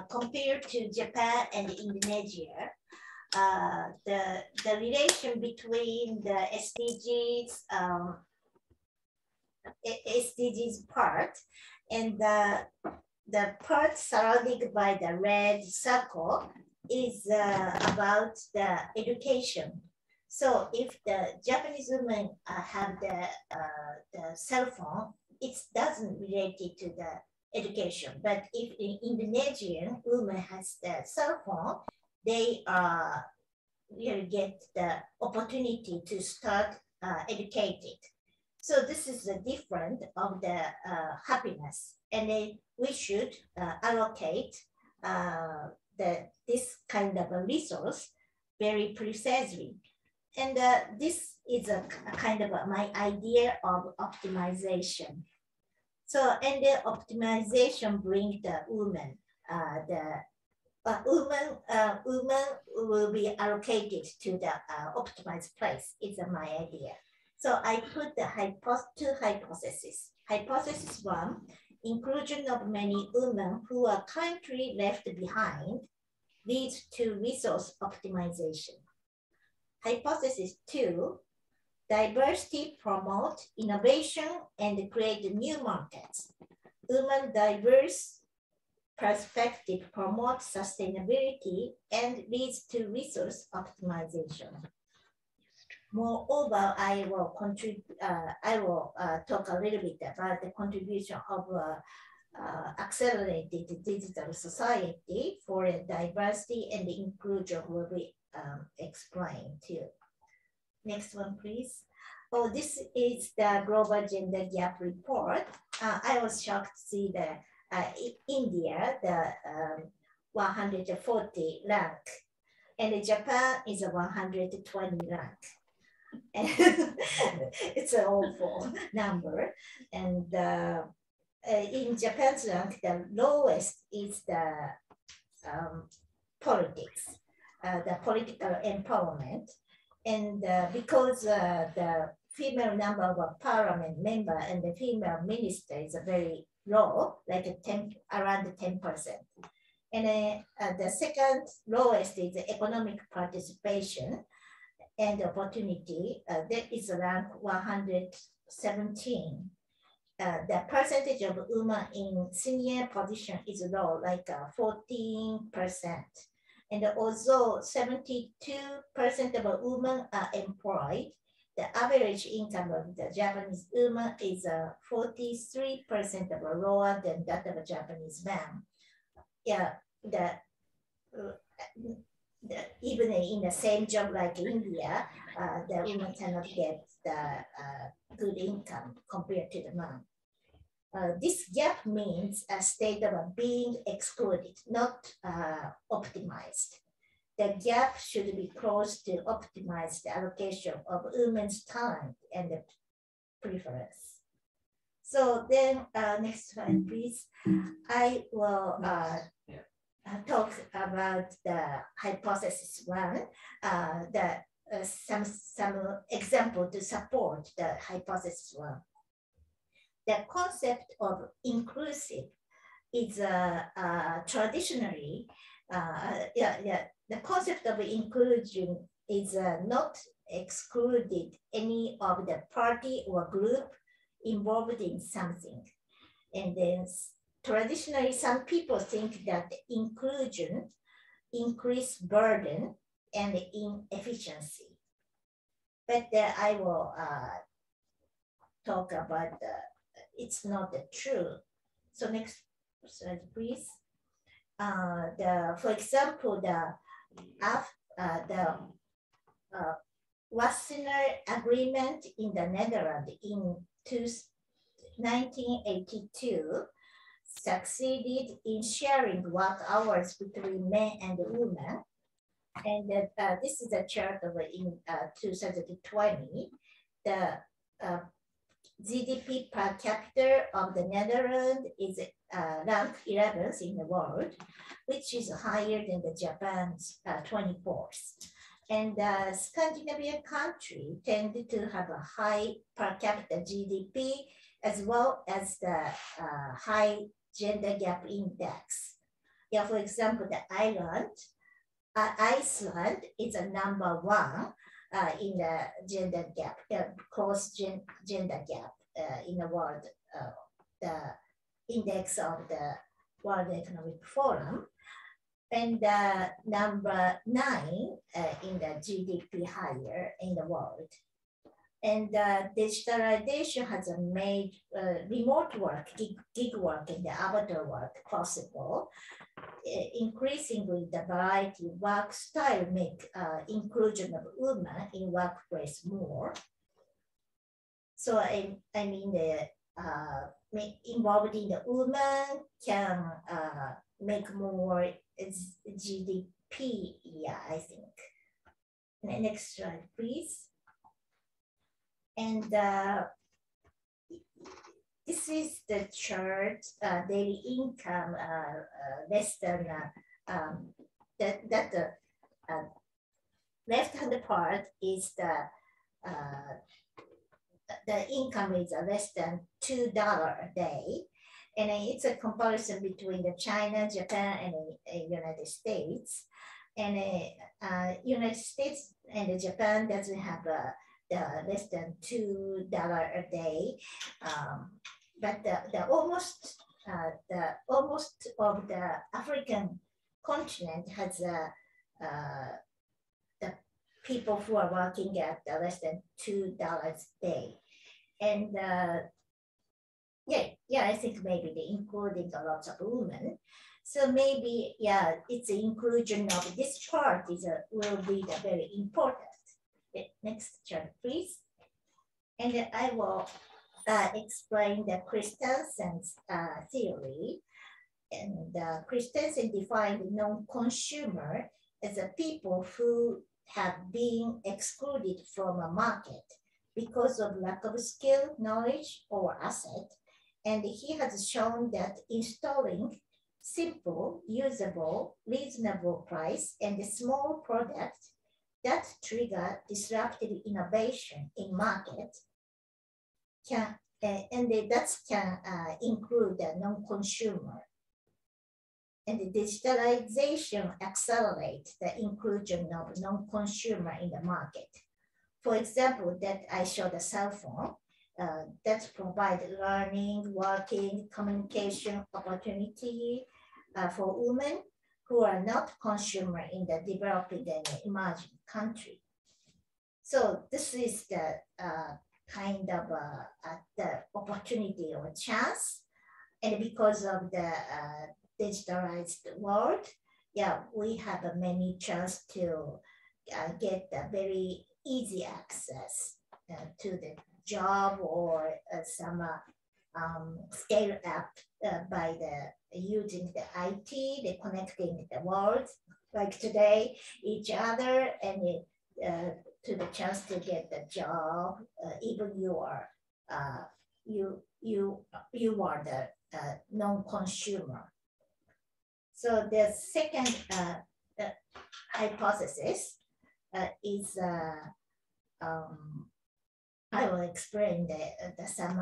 compared to Japan and Indonesia. The relation between the SDGs part and the part surrounded by the red circle is about the education. So if the Japanese women have the cell phone, it doesn't relate it to the education. But if the Indonesian woman has the cell phone, they will get the opportunity to start educated. So this is the difference of the happiness, and then we should allocate this kind of a resource very precisely. And this is a kind of my idea of optimization. So, and the optimization brings the woman, women will be allocated to the optimized place, is my idea. So I put the two hypotheses. Hypothesis one, inclusion of many women who are currently left behind leads to resource optimization. Hypothesis two, diversity promote innovation and create new markets. Women diverse perspective promotes sustainability and leads to resource optimization. Moreover, I will talk a little bit about the contribution of accelerated digital society for diversity and inclusion will be explained too. Next one, please. Oh, this is the Global Gender Gap Report. I was shocked to see the India, the 140 rank, and Japan is a 120 rank. And it's an awful number. And in Japan's rank, the lowest is the politics, the political empowerment. And because the female number of parliament member and the female minister is very low, like around 10%. And the second lowest is the economic participation and opportunity. That is around 117. the percentage of women in senior position is low, like 14%. And although 72% of women are employed, the average income of the Japanese woman is 43% lower than that of a Japanese man. Yeah, even in the same job like India, the woman cannot get the good income compared to the man. This gap means a state of being excluded, not optimized. The gap should be closed to optimize the allocation of women's talent and the preference. So then, next slide, please. I will talk about the hypothesis one, some example to support the hypothesis one. The concept of inclusive is traditionally, the concept of inclusion is not excluded any of the party or group involved in something. And then traditionally, some people think that inclusion increase burden and inefficiency. But I will talk about it's not true. So next slide, please. For example, the Wassenaar Agreement in the Netherlands in 1982 succeeded in sharing work hours between men and women. And this is a chart of in 2020. The GDP per capita of the Netherlands is ranked 11th in the world, which is higher than the Japan's 24th. And Scandinavian countries tend to have a high per capita GDP as well as the high gender gap index. Yeah, for example, the Iceland is a number 1 in the gender gap, close gender gap in the world, the index of the World Economic Forum, and number 9 in the GDP higher in the world. And digitalization has made remote work, gig work, and the avatar work possible. Increasingly, the variety of work style make inclusion of women in workplace more. So I mean, the involved in the woman can make more GDP. Yeah, I think. Next slide, please. And this is the chart, daily income less than the left-hand part is the income is less than $2 a day. And it's a comparison between the China, Japan, and United States. And United States and Japan doesn't have less than $2 a day, but the almost of the African continent has the people who are working at less than $2 a day, and I think maybe they including a lot of women. So maybe it's the inclusion of this part will be very important. Next chart, please. And I will explain the Christensen's theory. And Christensen defined non-consumer as a people who have been excluded from a market because of lack of skill, knowledge, or asset. And he has shown that installing simple, usable, reasonable price and small product that trigger disruptive innovation in market can include the non-consumer. And the digitalization accelerates the inclusion of non-consumer in the market. For example, that I showed a cell phone. that provide learning, working, communication opportunity for women who are not consumer in the developing and emerging country. So this is the kind of the opportunity or chance. And because of the digitalized world, yeah, we have many chance to get a very easy access to the job or some scale up by using the IT, the connecting the world, like today, each other, and to the chance to get the job, even you are the non-consumer. So the second hypothesis is I will explain some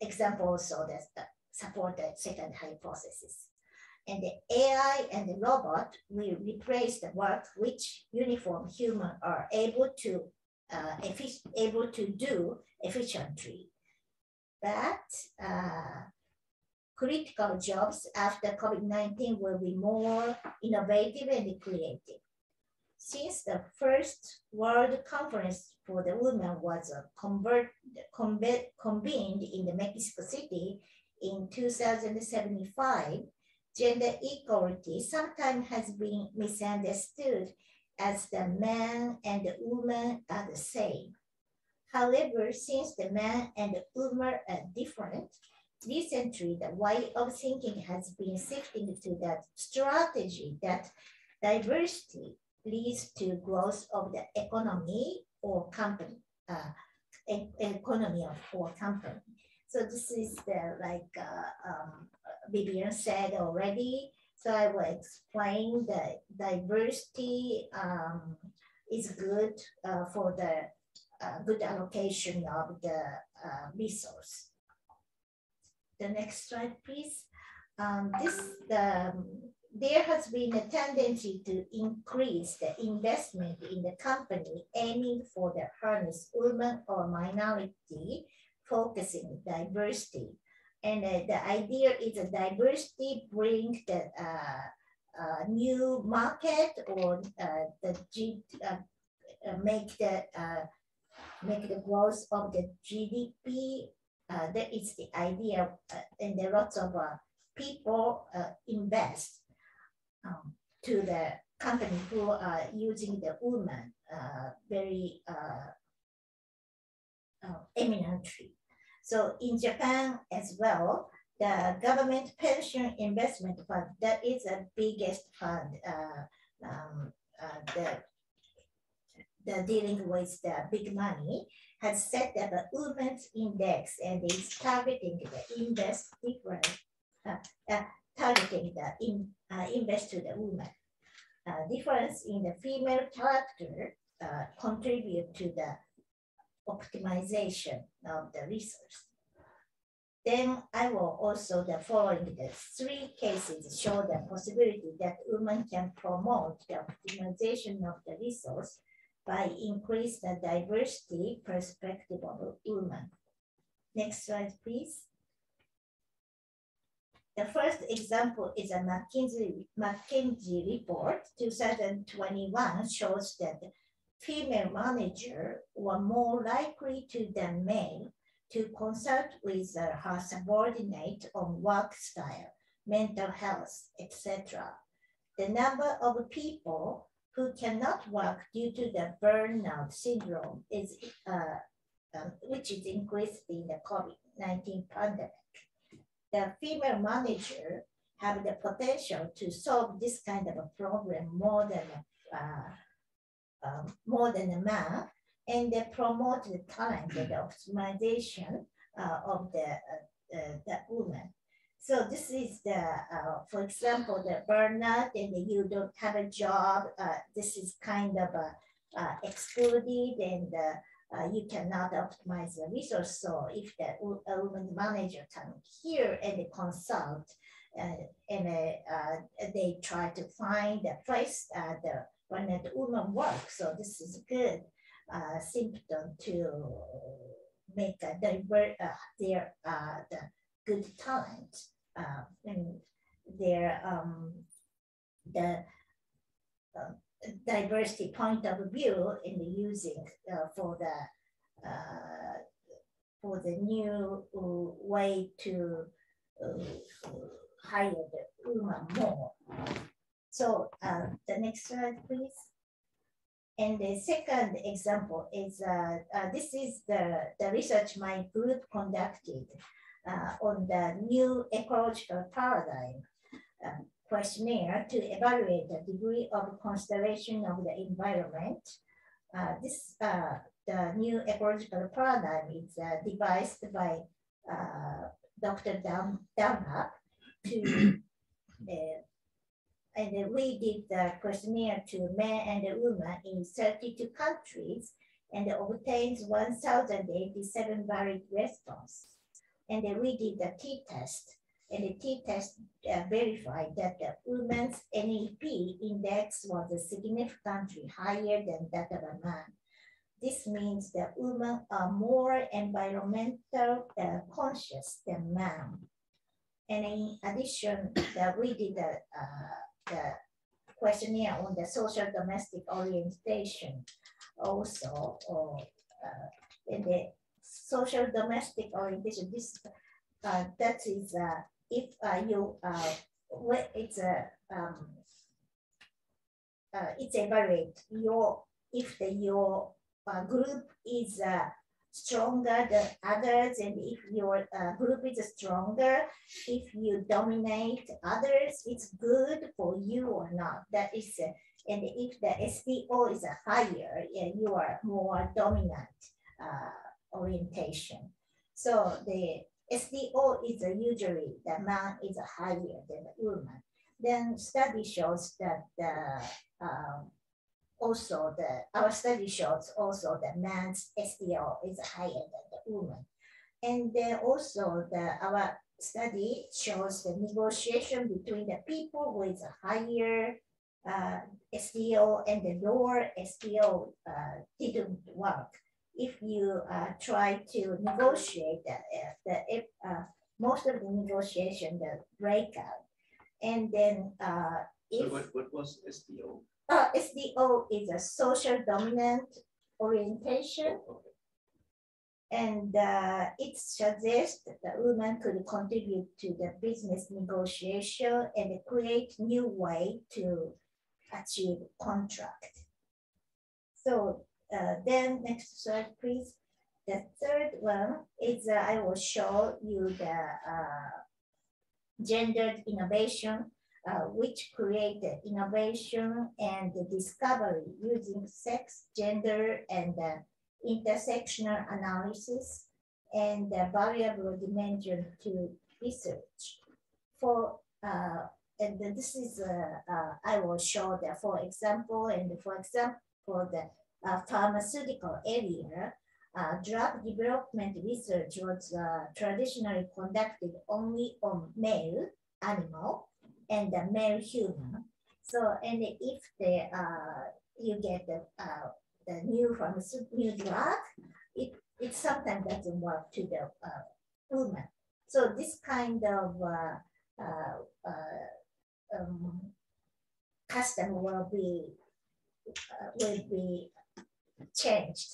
examples so that support the second hypothesis. And the AI and the robot will replace the work which uniform humans are able to do efficiently. But critical jobs after COVID-19 will be more innovative and creative. Since the first World Conference for the Women was convened in the Mexico City in 2075, gender equality sometimes has been misunderstood as the man and the woman are the same. However, since the man and the woman are different, recently the way of thinking has been shifting to that strategy that diversity leads to growth of the economy or company, economy or company. So this is the Vivian said already. So I will explain that diversity is good for the good allocation of the resource. The next slide, please. There has been a tendency to increase the investment in the company aiming for the harness women or minority, focusing diversity. And the idea is that diversity brings the new market or make the growth of the GDP. That is the idea, and there are lots of people invest to the company who are using the woman very eminently. So in Japan as well, the government pension investment fund, that is the biggest fund, the dealing with the big money, has set up a women's index and is targeting the invest to the woman. Difference in the female character contribute to the optimization of the resource. Then I will also, the following the three cases show the possibility that women can promote the optimization of the resource by increase the diversity perspective of women. Next slide, please. The first example is a McKinsey report, 2021, shows that female managers were more likely than male to consult with her subordinate on work style, mental health, etc. The number of people who cannot work due to the burnout syndrome is, which is increased in the COVID-19 pandemic. The female manager have the potential to solve this kind of a problem more than a man, and they promote the talent and the optimization of the woman. So this is the, for example, the burnout and you don't have a job. This is kind of excluded and you cannot optimize the resource. So if the woman manager come here and consult and they try to find a place when the woman works. So this is a good symptom to make a the good talent and their the diversity point of view in the using for the new way to hire the woman more. So the next slide, please. And the second example is this is the research my group conducted on the new ecological paradigm questionnaire to evaluate the degree of consideration of the environment. The new ecological paradigm is devised by Dr. Dunlap to and we did the questionnaire to men and women in 32 countries and obtained 1,087 valid responses. And we did the t-test, and the t-test verified that the women's NEP index was significantly higher than that of a man. This means that women are more environmental conscious than men. And in addition, we did the questionnaire on the social domestic orientation also, in the social domestic orientation, this that is if you it's evaluate your your group is stronger than others, and if your group is stronger, if you dominate others, it's good for you or not. That is, and if the SDO is higher, you are more dominant orientation. So the SDO is usually the man is higher than the woman. Then study shows that our study shows also the man's SDO is higher than the woman. And then also our study shows the negotiation between the people with a higher SDO and the lower SDO didn't work. If you try to negotiate most of the negotiation, the breakout, and then if what was SDO? SDO is a social dominant orientation, and it suggests that women could contribute to the business negotiation and create new way to achieve contract. So then next slide, please. The third one is I will show you the gendered innovation, which created innovation and discovery using sex, gender, and intersectional analysis and variable dimension to research. And this is I will show that for example, for the pharmaceutical area, drug development research was traditionally conducted only on male animal and the male human. So, and if you get the new drug, it sometimes doesn't work to the woman. So this kind of custom will be changed.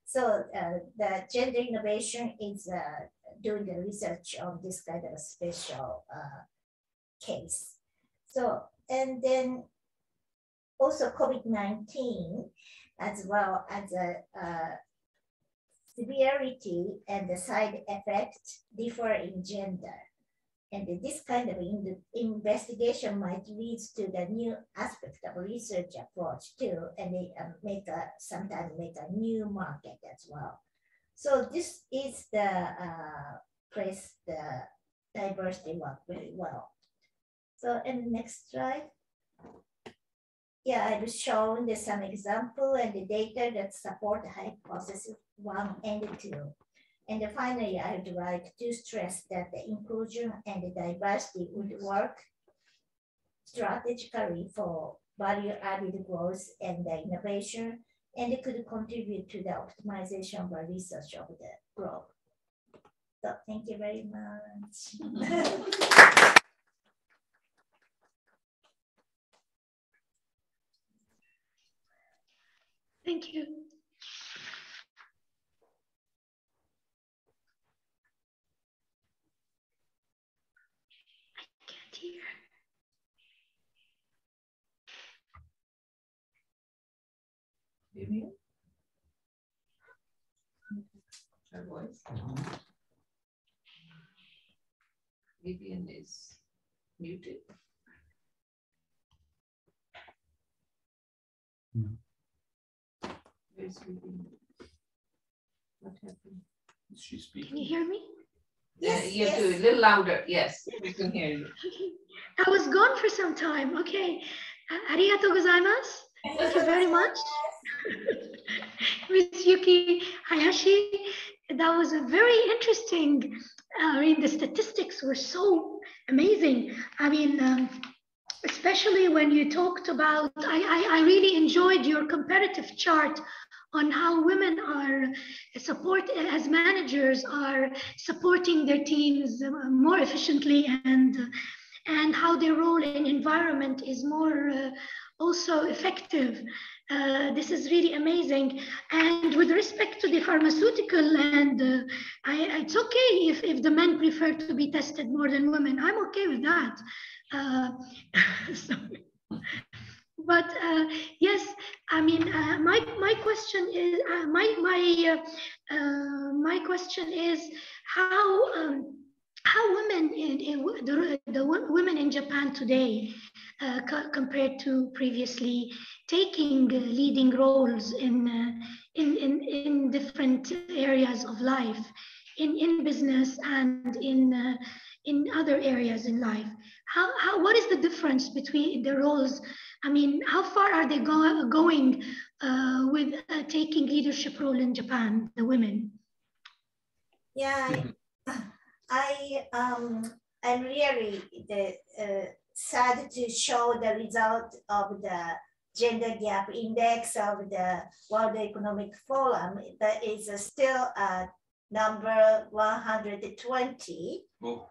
So the gender innovation is doing the research on this kind of special case. So, and then also COVID-19, as well as severity and the side effects differ in gender. And this kind of investigation might lead to the new aspect of research approach too, and they sometimes make a new market as well. So this is the place the diversity work very well. So in the next slide, yeah, I've shown some example and the data that support the hypothesis 1 and 2. And finally, I would like to stress that the inclusion and the diversity would work strategically for value-added growth and the innovation, and it could contribute to the optimization of the research of the grow. So thank you very much. Thank you. I can't hear. Vivian? Her voice. Vivian is muted. No. Where's Vivian? What happened? Is she Can speaking? you hear me? Yes, You have yes. to a little louder. Yes, we can hear you. I was gone for some time. Okay. Arigatou gozaimasu. Thank you very much. Miss Yuki Hayashi, that was a very interesting. I mean, the statistics were so amazing. I mean, especially when you talked about, I really enjoyed your comparative chart on how women are as managers are supporting their teams more efficiently and how their role in environment is more also effective. This is really amazing. And with respect to the pharmaceutical, and it's okay if the men prefer to be tested more than women. I'm okay with that. But yes, I mean, my question is my question is how women the women in Japan today compared to previously taking leading roles in different areas of life, in business and in other areas in life. What is the difference between the roles? I mean, how far are they going with taking leadership role in Japan, the women? Yeah, I'm really sad to show the result of the gender gap index of the World Economic Forum. That is still number 120. Oh.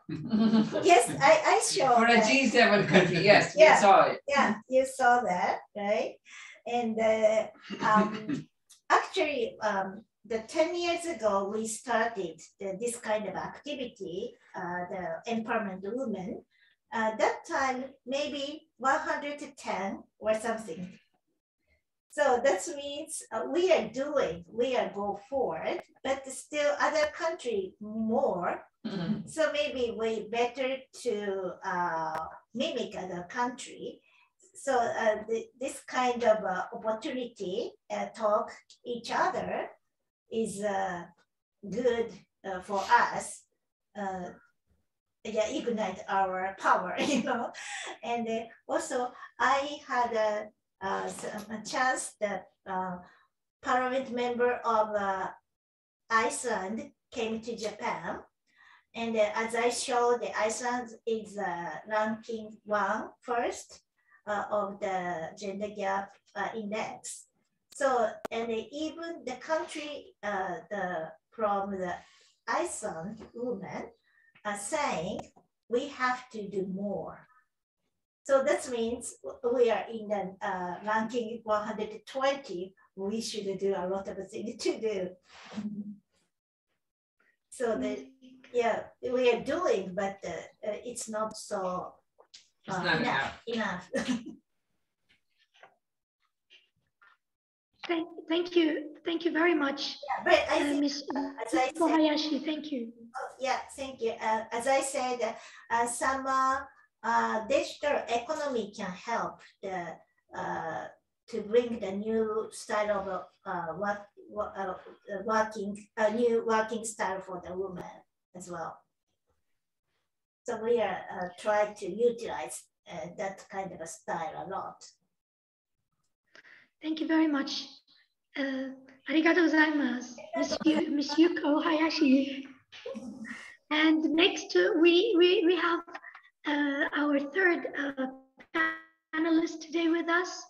Yes, I show For a that. G7 country, yes, Yeah. we saw it. Yeah, you saw that, right? And actually, the 10 years ago, we started this kind of activity, the empowerment of women. That time, maybe 110 or something. So that means we are go forward, but still other country more. Mhm. So maybe we better to mimic other country. So this kind of opportunity, talk each other is good for us. Yeah, ignite our power, you know. And also, I had a chance that parliament member of Iceland came to Japan. And as I showed, the Iceland is ranking first of the gender gap index. So, and even the country from the Iceland women are saying we have to do more. So that means we are in the ranking 120. We should do a lot of things to do. So yeah, we are doing, but it's not so It's not enough. Thank you very much, Yeah, but I think, Ms. as I said, Hayashi. Thank you. oh, yeah, thank you. As I said, some digital economy can help to bring the new style of new working style for the women as well. So we are trying to utilize that kind of a style a lot. Thank you very much. Arigatou gozaimasu, Miss Yuko Hayashi. And next we have our third panelist today with us,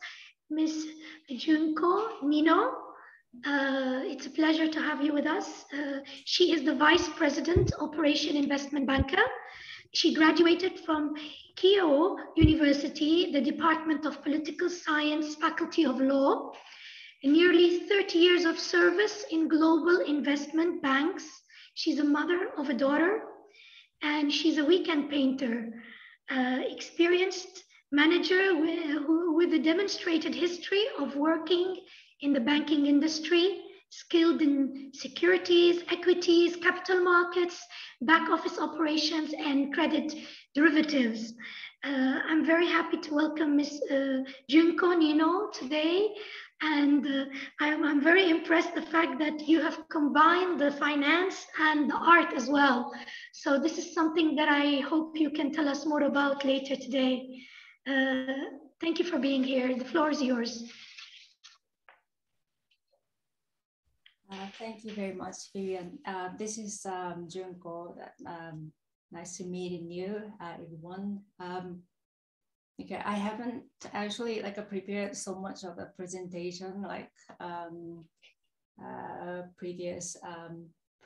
Miss Junko Nino. It's a pleasure to have you with us. She is the Vice President, Operation Investment Banker. She graduated from Keio University, the Department of Political Science, Faculty of Law. Nearly 30 years of service in global investment banks. She's a mother of a daughter, and she's a weekend painter, experienced manager with a demonstrated history of working in the banking industry, skilled in securities, equities, capital markets, back office operations, and credit derivatives. I'm very happy to welcome Ms. Junko Nino today. And I'm very impressed the fact that you have combined the finance and the art as well. So this is something that I hope you can tell us more about later today. Thank you for being here. The floor is yours. Thank you very much, Vivian. This is Junko. Nice to meeting you, everyone. Okay, I haven't actually prepared so much of a presentation like previous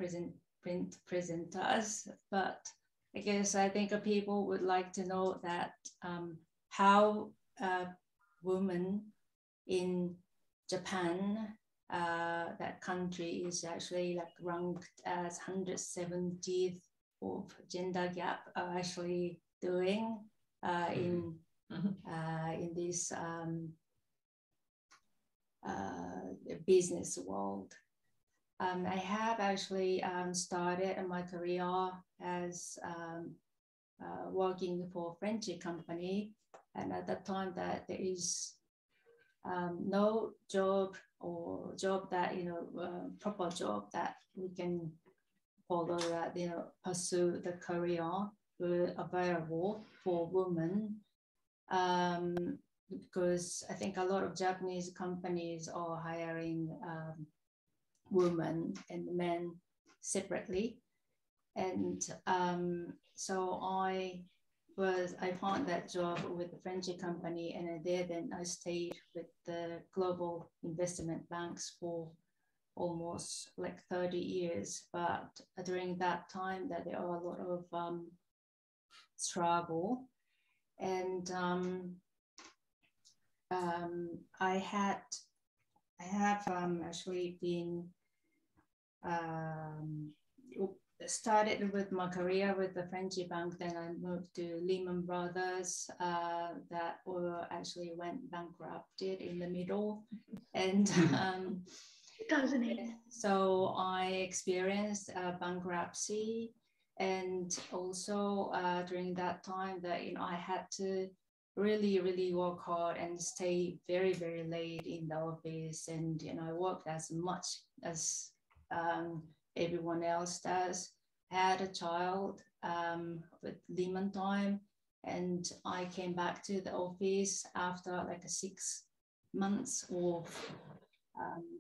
presenters, but I guess I think people would like to know that how women in Japan, that country is actually ranked as 170th of gender gap, are actually doing in this business world. I have actually started my career as working for a French company, and at that time that there is no job that proper job that we can follow that pursue the career available for women, because I think a lot of Japanese companies are hiring women and men separately, and so I found that job with the French company, and then I stayed with the global investment banks for almost 30 years. But during that time, that there are a lot of struggle, and I have actually been started with my career with the French bank. Then I moved to Lehman Brothers, that actually went bankrupted in the middle, and 2008. so I experienced bankruptcy. And also during that time that I had to really work hard and stay very late in the office, and I worked as much as everyone else does. I had a child with Lehman time, and I came back to the office after 6 months of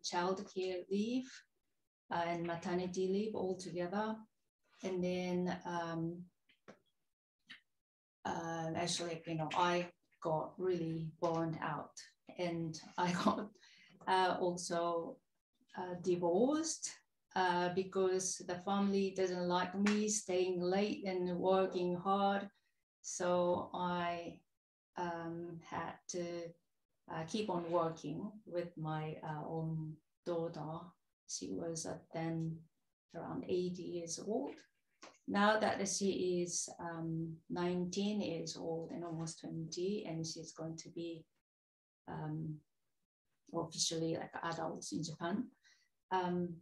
childcare leave and maternity leave altogether. And then actually, I got really burned out, and I got also divorced because the family doesn't like me staying late and working hard. So I had to keep on working with my own daughter. She was then around 80 years old. Now that she is 19 years old and almost 20, and she's going to be officially adults in Japan. And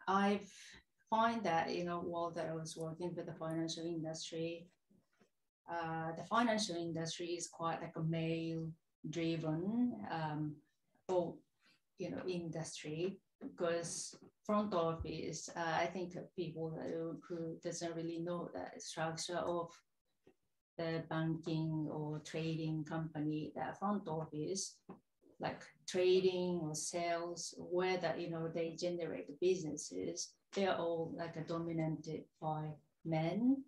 I find that while that I was working with the financial industry, the financial industry is quite a male-driven industry, because front office, I think people who doesn't really know the structure of the banking or trading company, that front office, like trading or sales, where that they generate the businesses, they're all dominated by men.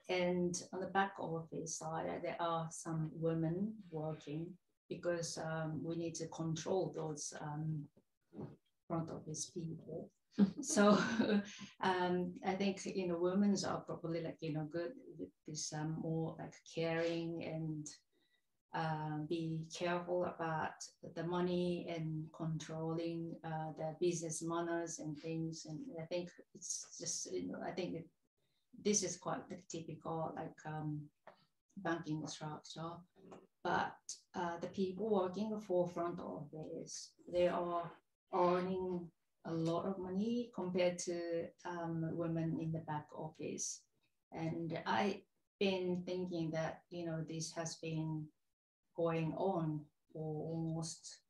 And on the back office side, there are some women working, because we need to control those front office people. So I think, you know, women are probably like, you know, good with this more like caring and be careful about the money and controlling the business manners and things. And I think it's just, you know, I think this is quite the typical like banking structure. But the people working for front office, they are earning a lot of money compared to women in the back office. And I've been thinking that, you know, this has been going on for almost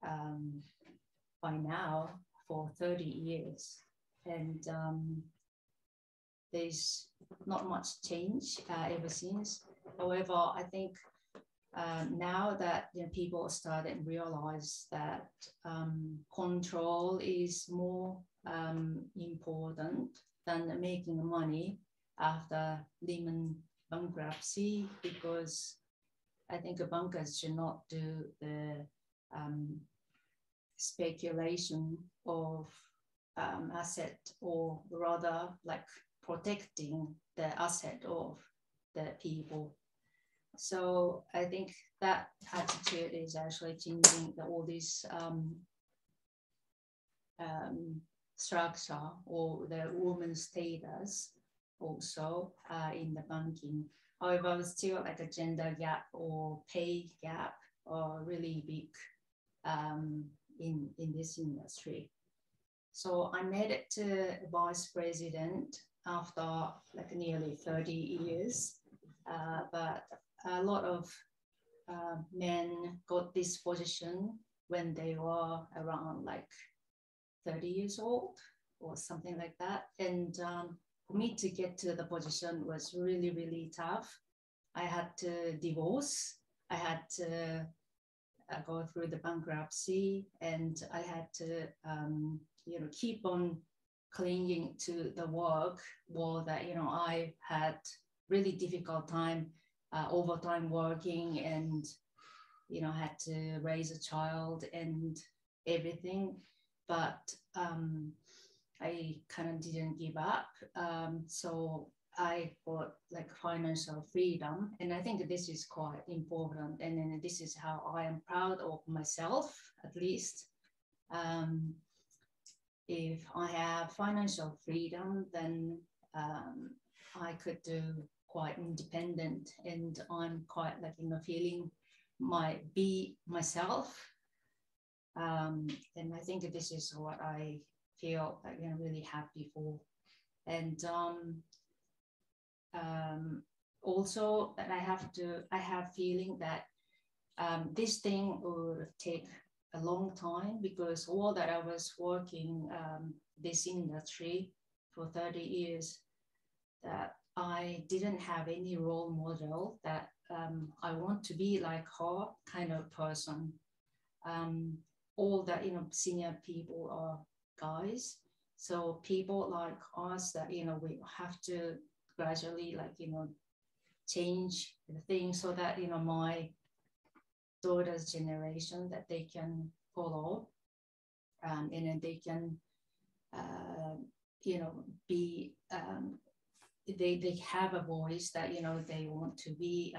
by now for 30 years. And there's not much change ever since. However, I think now that, you know, people started to realize that control is more important than making money after Lehman bankruptcy, because I think bankers should not do the speculation of asset, or rather like protecting the asset of the people. So I think that attitude is actually changing all this structure or the woman's status also in the banking. However, still like a gender gap or pay gap are really big in this industry. So I made it to vice president after like nearly 30 years, but a lot of men got this position when they were around like 30 years old or something like that. And for me to get to the position was really, really tough. I had to divorce. I had to go through the bankruptcy, and I had to, you know, keep on clinging to the work while that, you know, I had really difficult time overtime working, and, you know, had to raise a child and everything. But I kind of didn't give up. So I got like financial freedom. And I think this is quite important. And then this is how I am proud of myself, at least. If I have financial freedom, then I could do quite independent, and I'm quite like, you know, feeling be myself. And I think this is what I feel like, you know, really happy for. And also that I have feeling that this thing will take a long time, because all that I was working this industry for 30 years, that I didn't have any role model that I want to be like her kind of person. All that, you know, senior people are guys. So people like us that, you know, we have to gradually like, you know, change the thing so that, you know, my daughter's generation, that they can follow, and then they can, you know, be, they have a voice that, you know, they want to be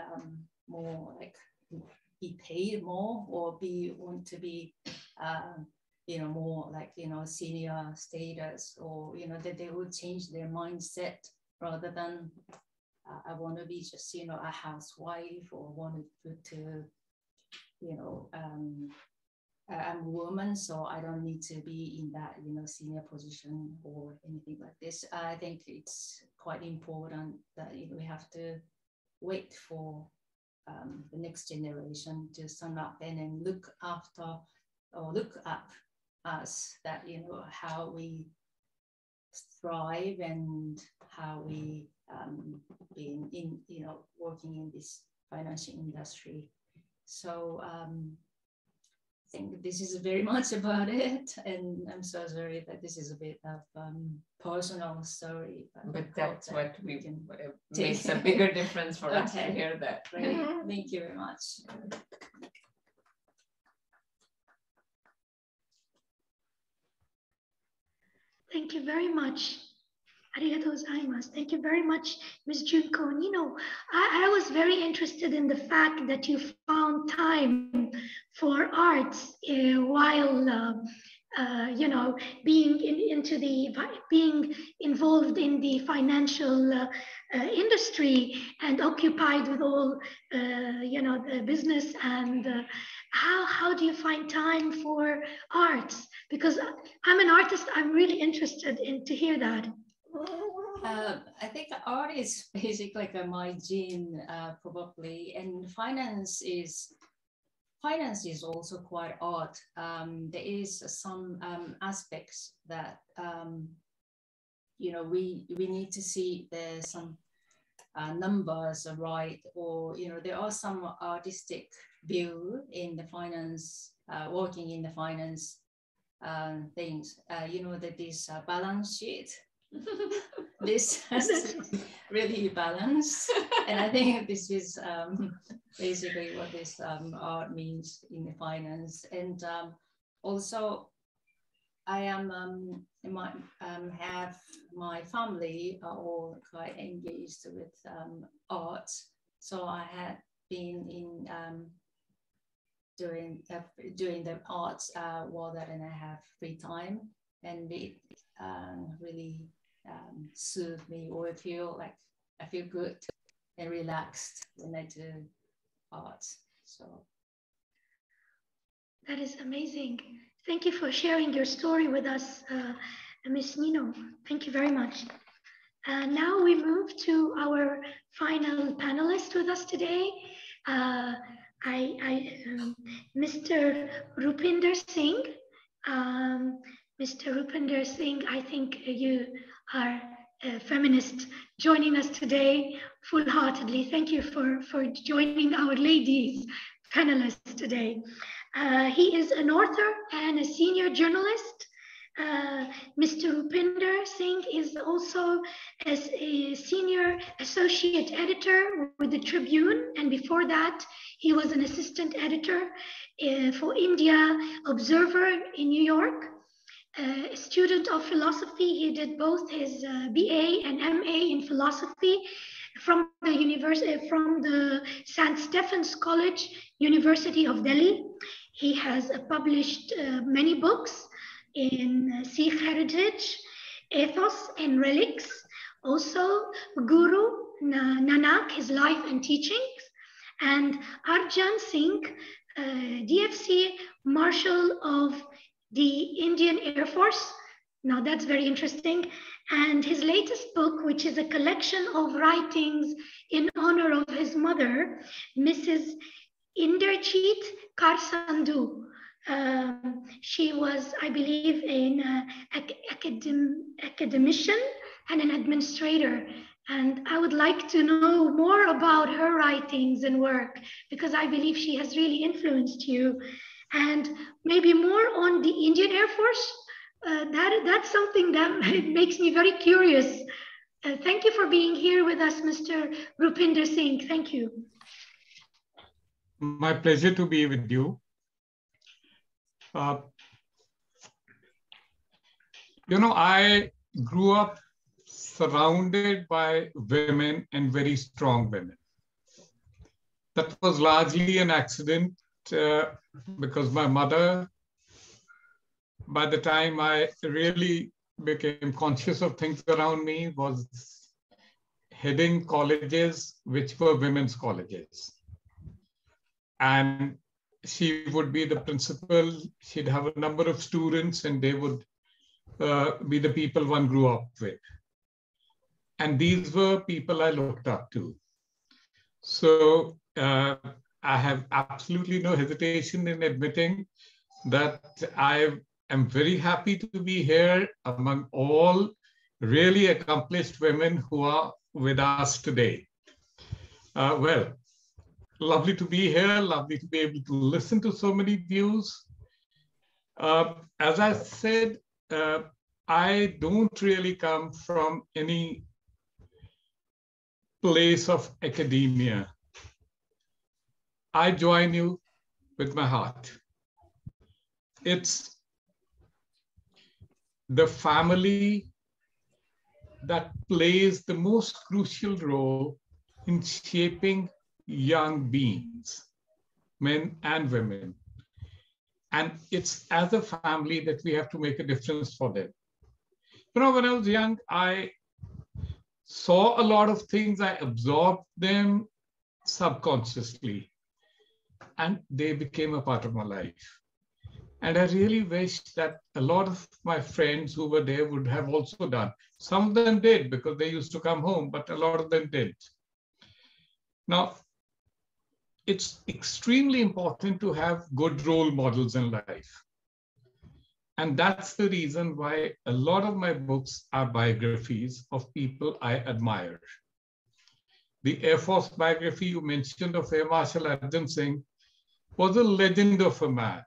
more like, be paid more, or want to be, you know, more like, you know, senior status, or, you know, that they would change their mindset rather than I want to be just, you know, a housewife, or wanted to you know, I'm a woman, so I don't need to be in that, you know, senior position or anything like this. I think it's quite important that, you know, we have to wait for the next generation to stand up and then look after or look up us, that, you know, how we thrive and how we been in, you know, working in this financial industry. So I think this is very much about it, and I'm so sorry that this is a bit of personal story. But that's what we can makes a bigger difference for us to hear that. Great. Thank you very much. Thank you very much. Arigatou gozaimasu. Thank you very much, Ms. Junko. And you know, I was very interested in the fact that you found time for arts while you know, being being involved in the financial industry and occupied with all you know, the business. And how do you find time for arts? Because I'm an artist, I'm really interested in to hear that. I think art is basically like my gene, probably, and finance is also quite art. There is some aspects that you know, we need to see there's some numbers right, or you know, there are some artistic view in the finance, working in the finance things. You know, that this balance sheet. This has to be really balanced, and I think this is basically what this art means in the finance. And also, I am have my family are all quite engaged with art, so I had been in doing the arts while that, and I have free time, and it really soothe me, or I feel good and relaxed when I do art. So that is amazing. Thank you for sharing your story with us, Ms. Nino. Thank you very much. Now we move to our final panelist with us today. Mr. Rupinder Singh. Mr. Rupinder Singh, I think you are a feminist joining us today full-heartedly. Thank you for joining our ladies panelists today. He is an author and a senior journalist. Mr. Rupinder Singh is also as a senior associate editor with the Tribune, and before that, he was an assistant editor for India Observer in New York. A student of philosophy, he did both his BA and MA in philosophy from the St. Stephen's College, University of Delhi. He has published many books in Sikh heritage, ethos and relics, also Guru Nanak, his life and teachings, and Arjan Singh, DFC Marshal of the Indian Air Force. Now that's very interesting. And his latest book, which is a collection of writings in honor of his mother, Mrs. Inderjeet Kaur Sandhu. She was, I believe, an academician and an administrator. And I would like to know more about her writings and work, because I believe she has really influenced you. And maybe more on the Indian Air Force. That's something that makes me very curious. Thank you for being here with us, Mr. Rupinder Singh. Thank you. My pleasure to be with you. You know, I grew up surrounded by women and very strong women. That was largely an accident because my mother, by the time I really became conscious of things around me, was heading colleges which were women's colleges. And she would be the principal, she'd have a number of students, and they would be the people one grew up with. And these were people I looked up to. So I have absolutely no hesitation in admitting that I am very happy to be here among all really accomplished women who are with us today. Well, lovely to be here, lovely to be able to listen to so many views. As I said, I don't really come from any place of academia. I join you with my heart. It's the family that plays the most crucial role in shaping young beings, men and women. And it's as a family that we have to make a difference for them. You know, when I was young, I saw a lot of things, I absorbed them subconsciously, and they became a part of my life. And I really wish that a lot of my friends who were there would have also done. Some of them did because they used to come home, but a lot of them didn't. Now, it's extremely important to have good role models in life. And that's the reason why a lot of my books are biographies of people I admire. The Air Force biography you mentioned of Air Marshal Arjun Singh was a legend of a man.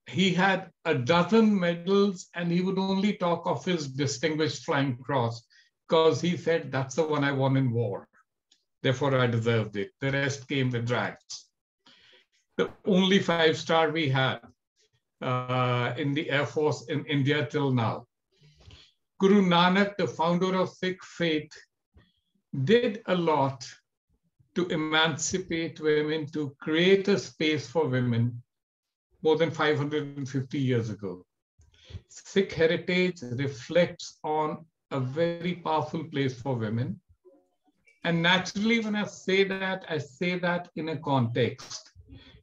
He had a dozen medals and he would only talk of his Distinguished Flying Cross because he said, that's the one I won in war. Therefore, I deserved it. The rest came with drags. The only 5-star we had in the Air Force in India till now. Guru Nanak, the founder of Sikh faith, did a lot to emancipate women, to create a space for women more than 550 years ago. Sikh heritage reflects on a very powerful place for women. And naturally, when I say that in a context.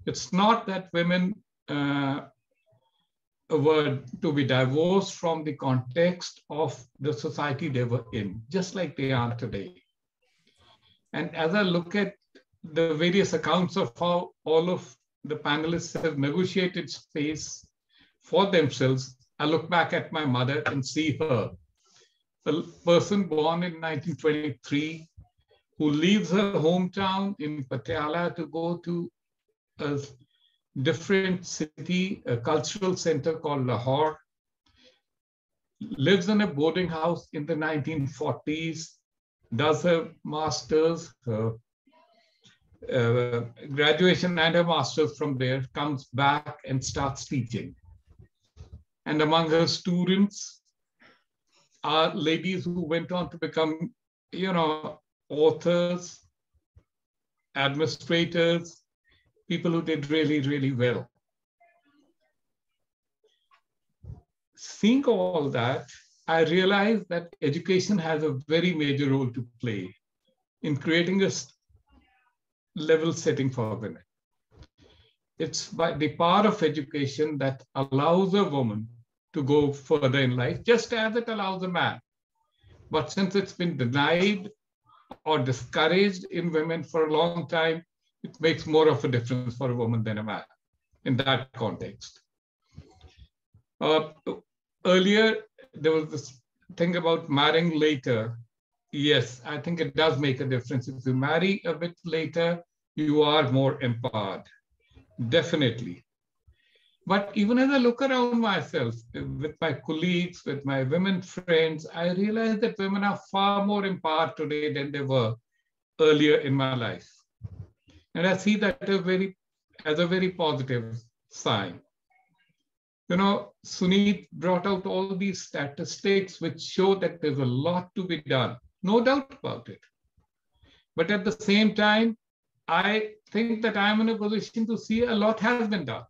It's not that women were to be divorced from the context of the society they were in, just like they are today. And as I look at the various accounts of how all of the panelists have negotiated space for themselves, I look back at my mother and see her, a person born in 1923, who leaves her hometown in Patiala to go to a different city, a cultural center called Lahore, lives in a boarding house in the 1940s, does her master's, her graduation and her master's from there, comes back and starts teaching. And among her students are ladies who went on to become, authors, administrators, people who did really, really well. Seeing all that, I realized that education has a very major role to play in creating a level setting for women. It's by the power of education that allows a woman to go further in life, just as it allows a man. But since it's been denied or discouraged in women for a long time, it makes more of a difference for a woman than a man in that context. Earlier, there was this thing about marrying later. Yes, I think it does make a difference. If you marry a bit later, you are more empowered, definitely. But even as I look around myself, with my colleagues, with my women friends, I realize that women are far more empowered today than they were earlier in my life. And I see that as a very positive sign. Suneet brought out all these statistics which show that there's a lot to be done, no doubt about it. But at the same time, I think that I'm in a position to see a lot has been done.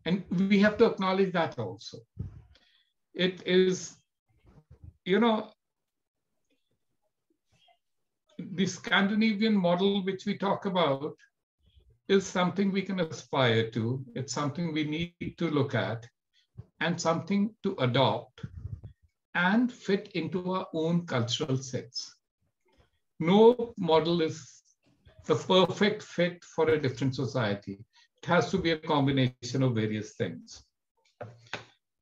And we have to acknowledge that also. It is, the Scandinavian model which we talk about is something we can aspire to. It's something we need to look at and something to adopt and fit into our own cultural sets. No model is the perfect fit for a different society. It has to be a combination of various things.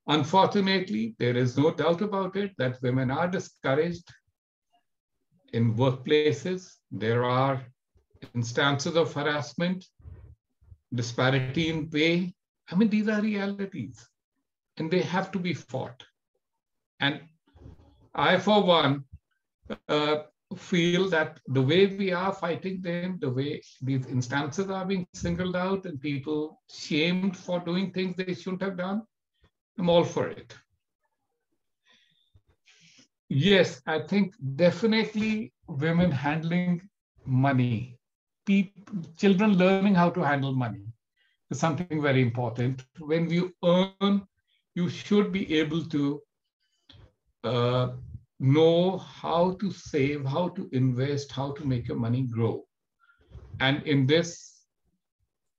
Unfortunately, there is no doubt about it that women are discouraged in workplaces. There are instances of harassment, disparity in pay. I mean, these are realities and they have to be fought. And I, for one, feel that the way we are fighting them, the way these instances are being singled out and people shamed for doing things they shouldn't have done, I'm all for it. Yes, I think definitely women handling money, children learning how to handle money is something very important. When you earn, you should be able to know how to save, how to invest, how to make your money grow. And in this,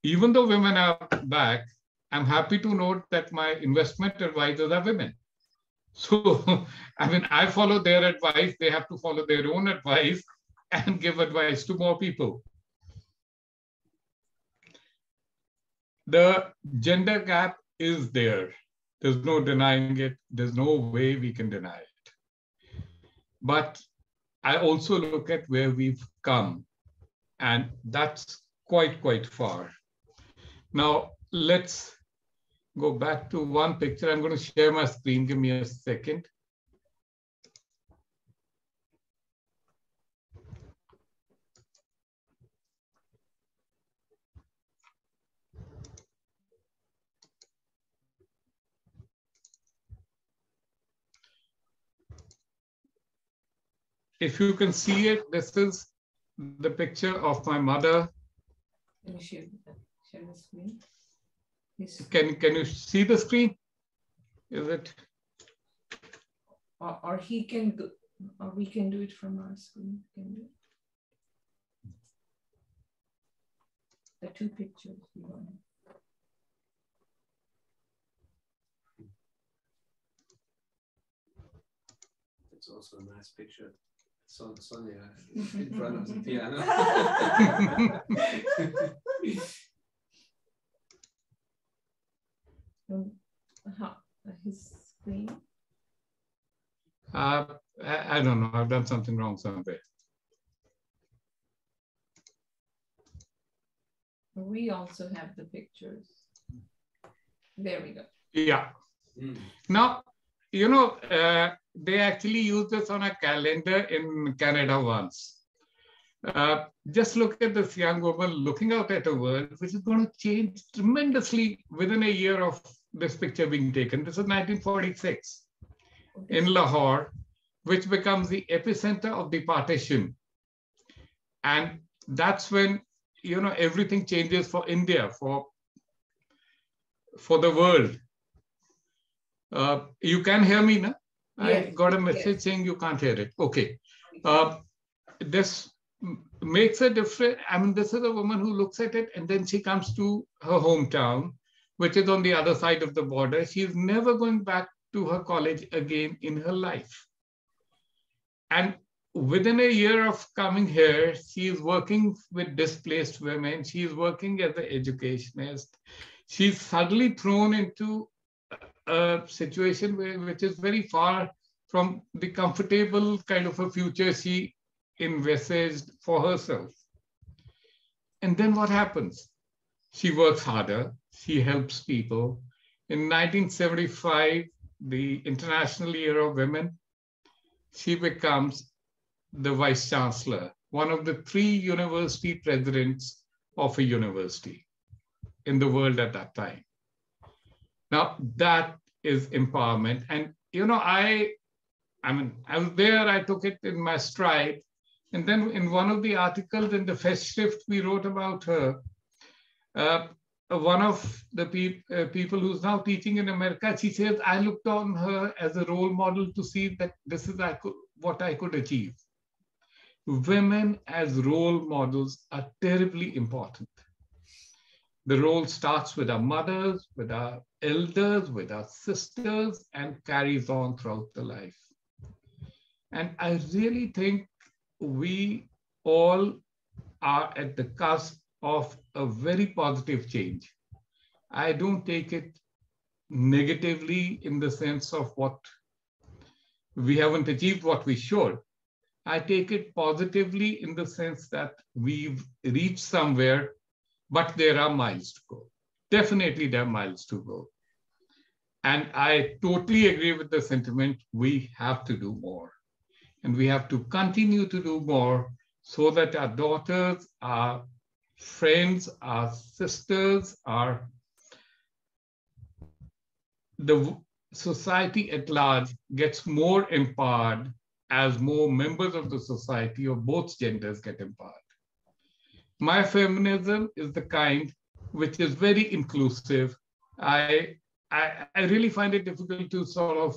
even though women are back, I'm happy to note that my investment advisors are women. So, I mean, I follow their advice. They have to follow their own advice and give advice to more people. The gender gap is there. There's no denying it. There's no way we can deny it. But I also look at where we've come, and that's quite far. Now, let's go back to one picture. I'm going to share my screen. Give me a second. If you can see it, this is the picture of my mother. Can you share the screen? Can you see the screen? Is it? Or he can do, or we can do it from our screen. Can we? The two pictures we want. It's also a nice picture. Sonia in front of the piano. His screen. I don't know. I've done something wrong somewhere. We also have the pictures. There we go. Yeah. Now, you know, they actually used this on a calendar in Canada once. Just look at this young woman looking out at a world which is going to change tremendously within a year of this picture being taken. This is 1946 in Lahore, which becomes the epicenter of the partition. And that's when, you know, everything changes for India, for the world. You can hear me now? Yes, I got a message saying you can't hear it. Okay. This makes a difference. I mean, this is a woman who looks at it and then she comes to her hometown, which is on the other side of the border. She's never going back to her college again in her life. And within a year of coming here, she is working with displaced women. She is working as an educationist. She's suddenly thrown into a situation which is very far from the comfortable kind of a future she envisaged for herself. And then what happens? She works harder. She helps people. In 1975, the International Year of Women, she becomes the Vice Chancellor, one of the 3 university presidents of a university in the world at that time. Now, that is empowerment. And, you know, I was there, I took it in my stride. And then in one of the articles in the Festschrift, we wrote about her. One of the people who's now teaching in America, she says, I looked on her as a role model to see that this is what I could achieve. Women as role models are terribly important. The role starts with our mothers, with our elders, with our sisters, and carries on throughout the life. And I really think we all are at the cusp of a very positive change. I don't take it negatively in the sense of what we haven't achieved what we should. I take it positively in the sense that we've reached somewhere, but there are miles to go. Definitely there are miles to go. And I totally agree with the sentiment, we have to do more. And we have to continue to do more so that our daughters, our friends, our sisters, the society at large gets more empowered as more members of the society of both genders get empowered. My feminism is the kind which is very inclusive. I really find it difficult to sort of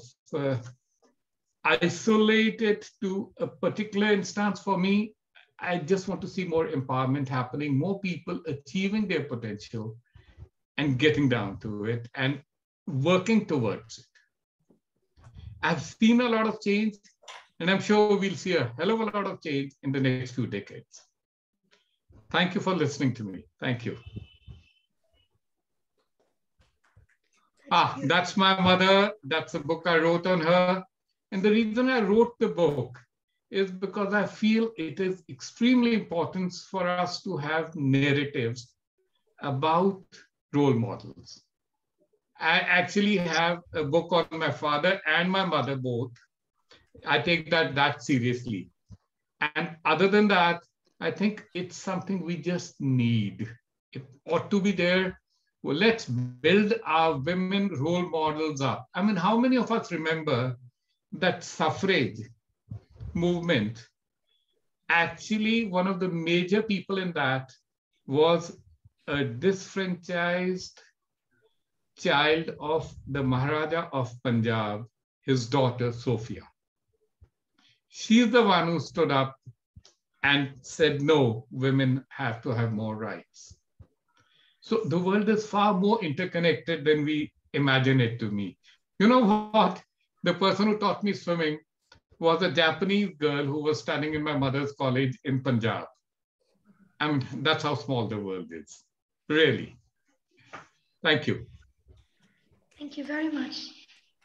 isolate it to a particular instance. For me, I just want to see more empowerment happening, more people achieving their potential and getting down to it and working towards it. I've seen a lot of change, and I'm sure we'll see a hell of a lot of change in the next few decades. Thank you for listening to me. Thank you. That's my mother. That's a book I wrote on her. And the reason I wrote the book is because I feel it is extremely important for us to have narratives about role models. I actually have a book on my father and my mother both. I take that seriously. And other than that, I think it's something we just need. It ought to be there. Well, let's build our women role models up. I mean, how many of us remember that suffrage movement? Actually, one of the major people in that was a disfranchised child of the Maharaja of Punjab, his daughter, Sophia. She's the one who stood up and said, no, women have to have more rights. So the world is far more interconnected than we imagine it to be. You know what? The person who taught me swimming was a Japanese girl who was studying in my mother's college in Punjab. I mean, that's how small the world is, really. Thank you. Thank you very much.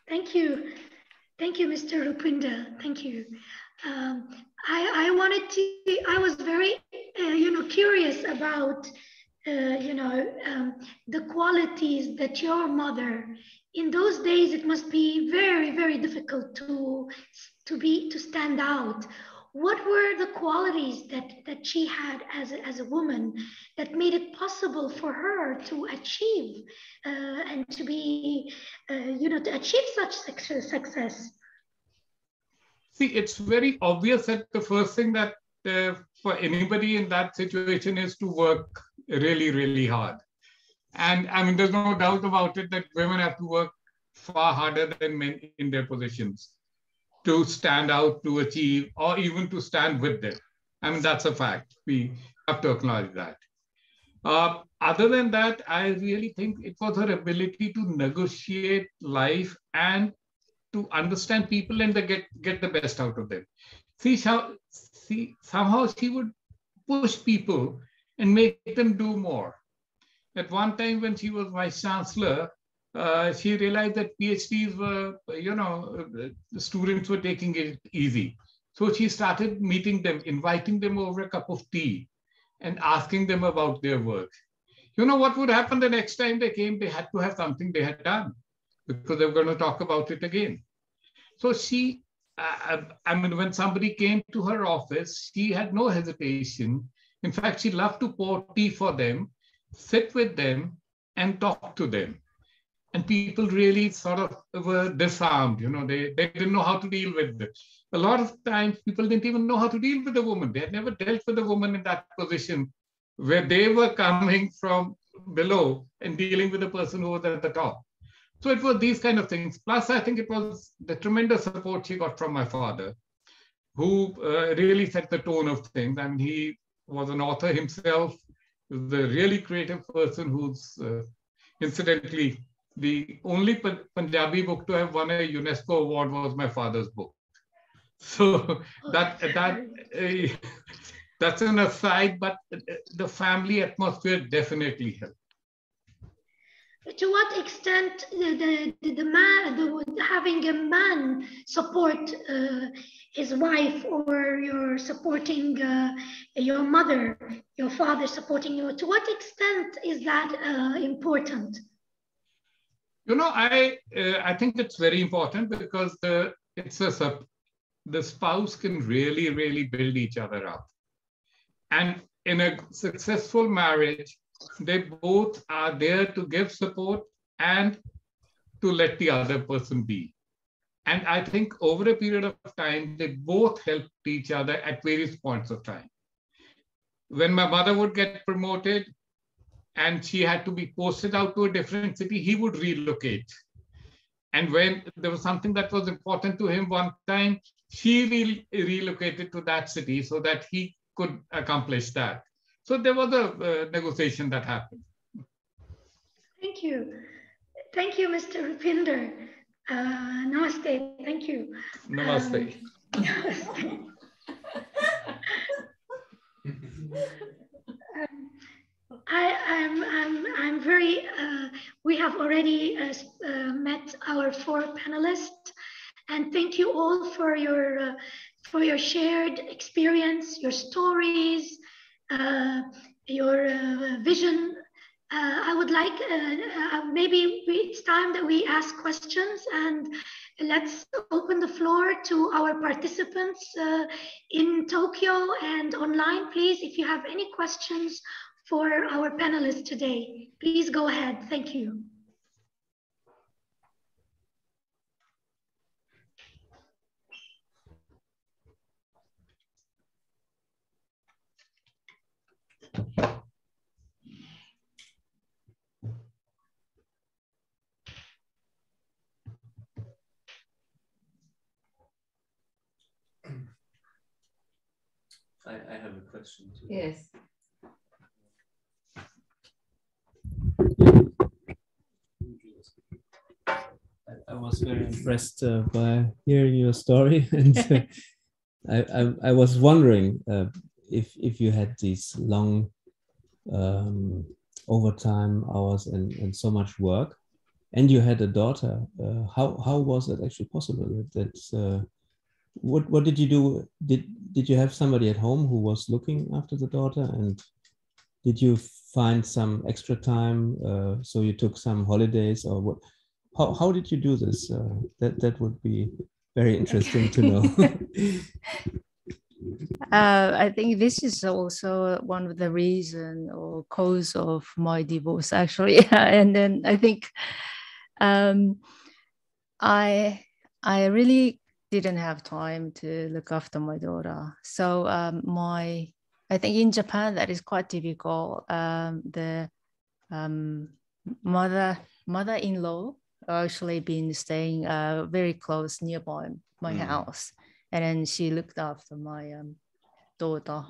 Thank you. Thank you, Mr. Rupinder. Thank you. I was very, curious about, the qualities that your mother, in those days, it must be very, very difficult to stand out. What were the qualities that she had as a woman that made it possible for her to achieve and to be, to achieve such success? See, it's very obvious that the first thing that for anybody in that situation is to work really, really hard. And I mean, there's no doubt about it that women have to work far harder than men in their positions to stand out, to achieve, or even to stand with them. I mean, that's a fact. We have to acknowledge that. Other than that, I really think it was her ability to negotiate life and to understand people and get the best out of them. Somehow she would push people and make them do more. At one time when she was vice chancellor, she realized that PhDs were, the students were taking it easy. So she started meeting them, inviting them over a cup of tea and asking them about their work. You know what would happen the next time they came? They had to have something they had done because they were going to talk about it again. So she, when somebody came to her office, she had no hesitation. In fact, she loved to pour tea for them, sit with them and talk to them. And people really sort of were disarmed, they didn't know how to deal with it. A lot of times people didn't even know how to deal with a woman. They had never dealt with a woman in that position where they were coming from below and dealing with a person who was at the top. So it was these kind of things. Plus, I think it was the tremendous support she got from my father, who really set the tone of things. I mean, he was an author himself. He was a really creative person who's, incidentally, the only Punjabi book to have won a UNESCO award was my father's book. So that's an aside, but the family atmosphere definitely helped. To what extent having a man support his wife, or you're supporting your mother, your father supporting you, to what extent is that important? I think it's very important because the spouse can really, really build each other up. And in a successful marriage, they both are there to give support and to let the other person be. And I think over a period of time, they both helped each other at various points of time. When my mother would get promoted and she had to be posted out to a different city, he would relocate. And when there was something that was important to him one time, she relocated to that city so that he could accomplish that. So there was a negotiation that happened. Thank you. Thank you, Mr. Rupinder. Namaste. Thank you. Namaste. Namaste. I'm very, we have already met our 4 panelists, and thank you all for your shared experience, your stories, your vision. I would like, maybe it's time that we ask questions, and let's open the floor to our participants in Tokyo and online. Please, if you have any questions for our panelists today, please go ahead. Thank you. I have a question too. Yes. I was very impressed by hearing your story, and I was wondering if you had these long overtime hours and so much work, and you had a daughter. How was it actually possible? What did you do? Did you have somebody at home who was looking after the daughter, and did you find some extra time? So you took some holidays, or what? How did you do this? That would be very interesting to know. I think this is also one of the reason or cause of my divorce, actually. And then I think I really didn't have time to look after my daughter. So I think in Japan that is quite difficult. The mother-in-law actually been staying very close nearby my house, and then she looked after my daughter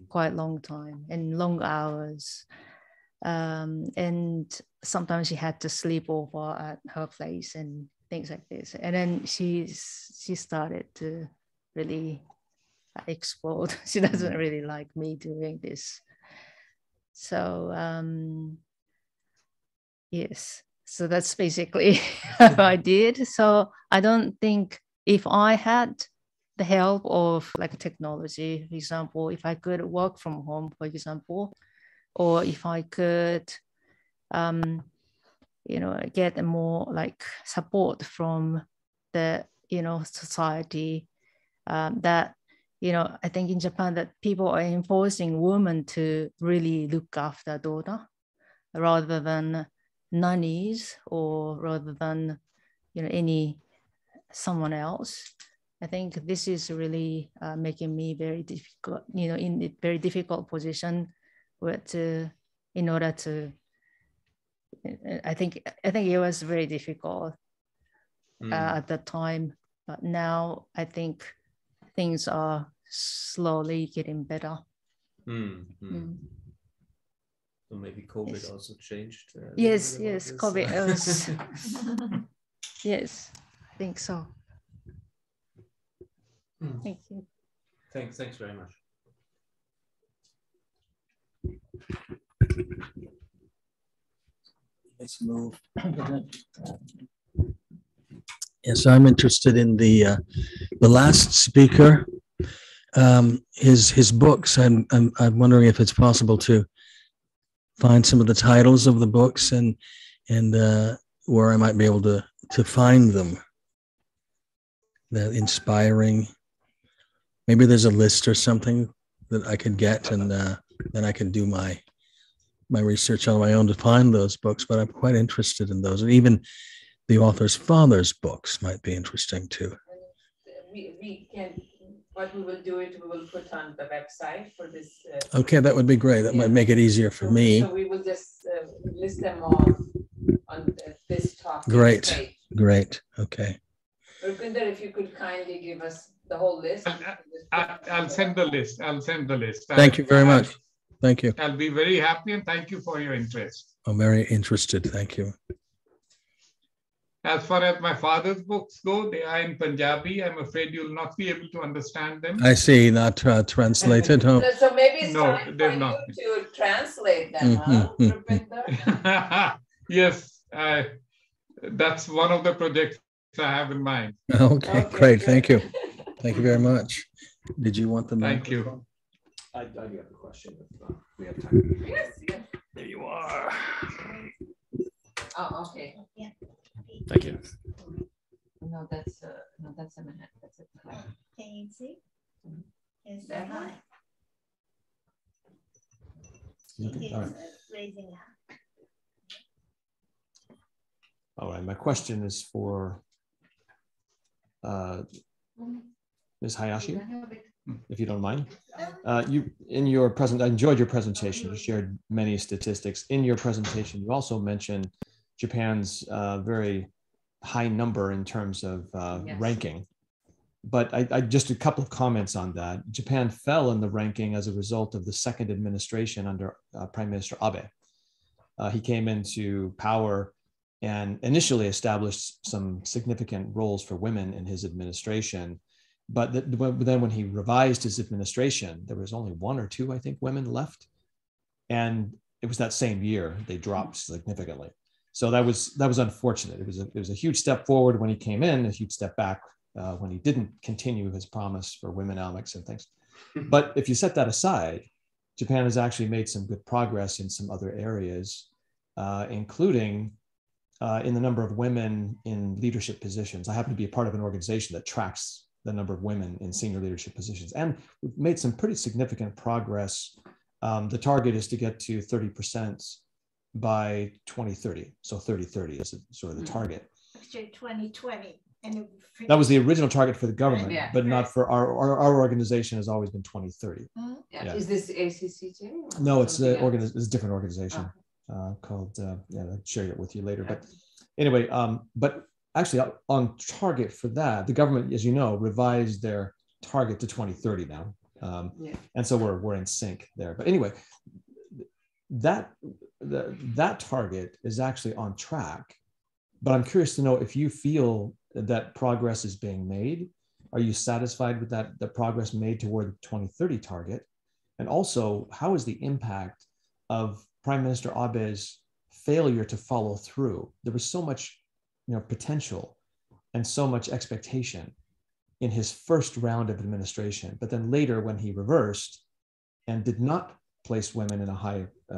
quite long time and long hours, and sometimes she had to sleep over at her place and things like this. And then she started to really explode. She doesn't really like me doing this. So yes, so that's basically how I did. So I don't think if I had the help of like technology, for example, if I could work from home, for example, or if I could get more like support from the society, that I think in Japan that people are enforcing women to really look after daughter rather than nannies, or rather than someone else. I think this is really making me very difficult, in a very difficult position in order to. I think it was very difficult at that time, but now I think things are slowly getting better. So maybe COVID also changed. Yes, COVID was. Yes, I think so. Thank you. Thanks very much. Let's move. Yes, I'm interested in the last speaker. His books. I'm wondering if it's possible to find some of the titles of the books and where I might be able to find them. That inspiring. Maybe there's a list or something that I could get, and then I can do my research on my own to find those books. But I'm quite interested in those, and even the author's father's books might be interesting too. We can, what we will do it, we will put on the website for this. Okay, that would be great. That might make it easier for me. So we will just list them all on this topic. Great, page. great. Okay. Rupinder, if you could kindly give us the whole list. I'll send the list. I'll send the list. Thank you very much. Thank you. I'll be very happy and thank you for your interest. I'm very interested. Thank you. As far as my father's books go, they are in Punjabi. I'm afraid you'll not be able to understand them. I see, not translated. Oh. So maybe it's No, time they're for not. you to translate them, huh, Rupinder? Yes, that's one of the projects I have in mind. Okay, great. Thank you. Thank you very much. Did you want the Thank microphone? you. I do have a question if we have time. Yes, yes. There you are. Oh, okay. Yeah. Thank you. No, that's a minute. That's a minute. Can you see? Yes, That hi. one? Okay, all right. Raising up. All right. My question is for Ms. Hayashi, if you don't mind. You in your present, I enjoyed your presentation. You shared many statistics. In your presentation, you also mentioned Japan's very high number in terms of Yes. ranking. But I just a couple of comments on that. Japan fell in the ranking as a result of the second administration under Prime Minister Abe. He came into power and initially established some significant roles for women in his administration. But then when he revised his administration, there was only one or two, I think, women left. And it was that same year they dropped significantly. So that was unfortunate. It was a huge step forward when he came in, a huge step back when he didn't continue his promise for womenomics and things. But if you set that aside, Japan has actually made some good progress in some other areas, including in the number of women in leadership positions. I happen to be a part of an organization that tracks the number of women in senior leadership positions. And we've made some pretty significant progress. The target is to get to 30% by 2030. So 30-30 is sort of the target. Actually, 2020. And that was the original target for the government, Yeah. but not for our organization has always been 2030. Yeah. Yeah. Is this ACCJ? No, it's it's a different organization called, I'll share it with you later. But anyway, but actually on target for that, the government, as you know, revised their target to 2030 now. And so we're in sync there. But anyway, that target is actually on track. But I'm curious to know if you feel that progress is being made. Are you satisfied with the progress made toward the 2030 target? And also, how is the impact of Prime Minister Abe's failure to follow through? There was so much, potential and so much expectation in his first round of administration, but then later when he reversed and did not place women in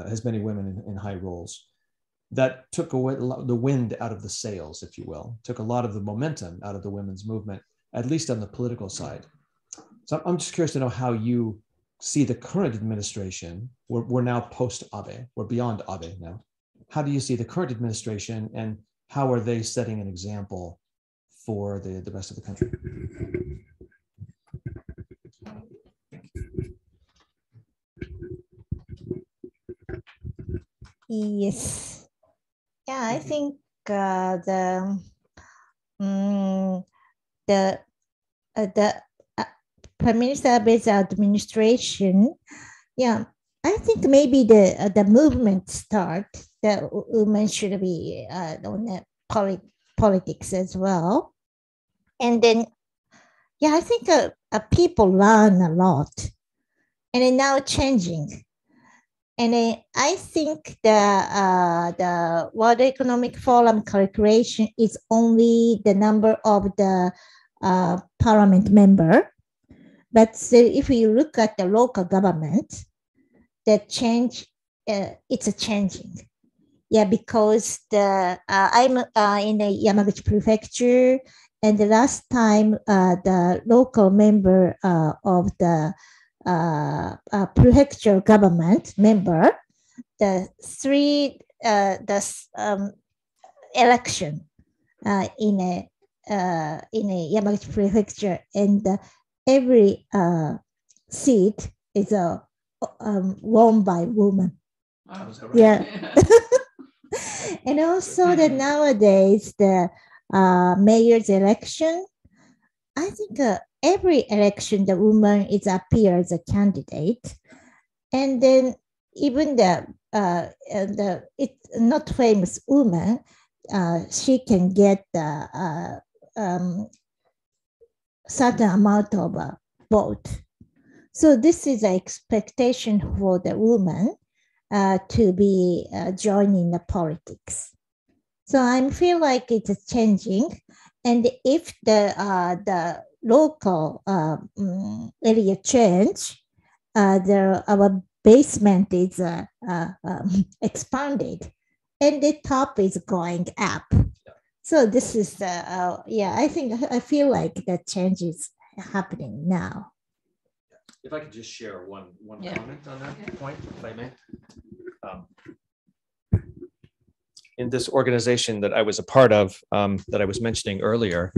as many women in high roles, that took away the wind out of the sails, if you will, took a lot of the momentum out of the women's movement, at least on the political side. So I'm just curious to know how you see the current administration. We're now post-Abe, we're beyond Abe now. How do you see the current administration and how are they setting an example for the rest of the country? Yes. Yeah, I think the Prime Minister Abe's administration, I think maybe the movement start that women should be on the politics as well, and then I think people learn a lot, and then now changing. And I think the World Economic Forum calculation is only the number of the parliament member. But if you look at the local government, the change, it's a changing. Yeah, because I'm in the Yamaguchi prefecture, and the last time the local member of the prefecture government member, the election in a Yamaguchi prefecture, and every seat is won by women. Oh, is that right? Yeah. And also that nowadays the mayor's election, I think every election the woman is appear as a candidate, and then even the it's not famous woman, she can get the certain amount of vote. So this is an expectation for the woman to be joining the politics. So I feel like it's changing, and if the local area change, our basement is expanded, and the top is going up. So this is yeah. I feel like that change is happening now. If I could just share one comment on that point, if I may. In this organization that I was a part of, that I was mentioning earlier,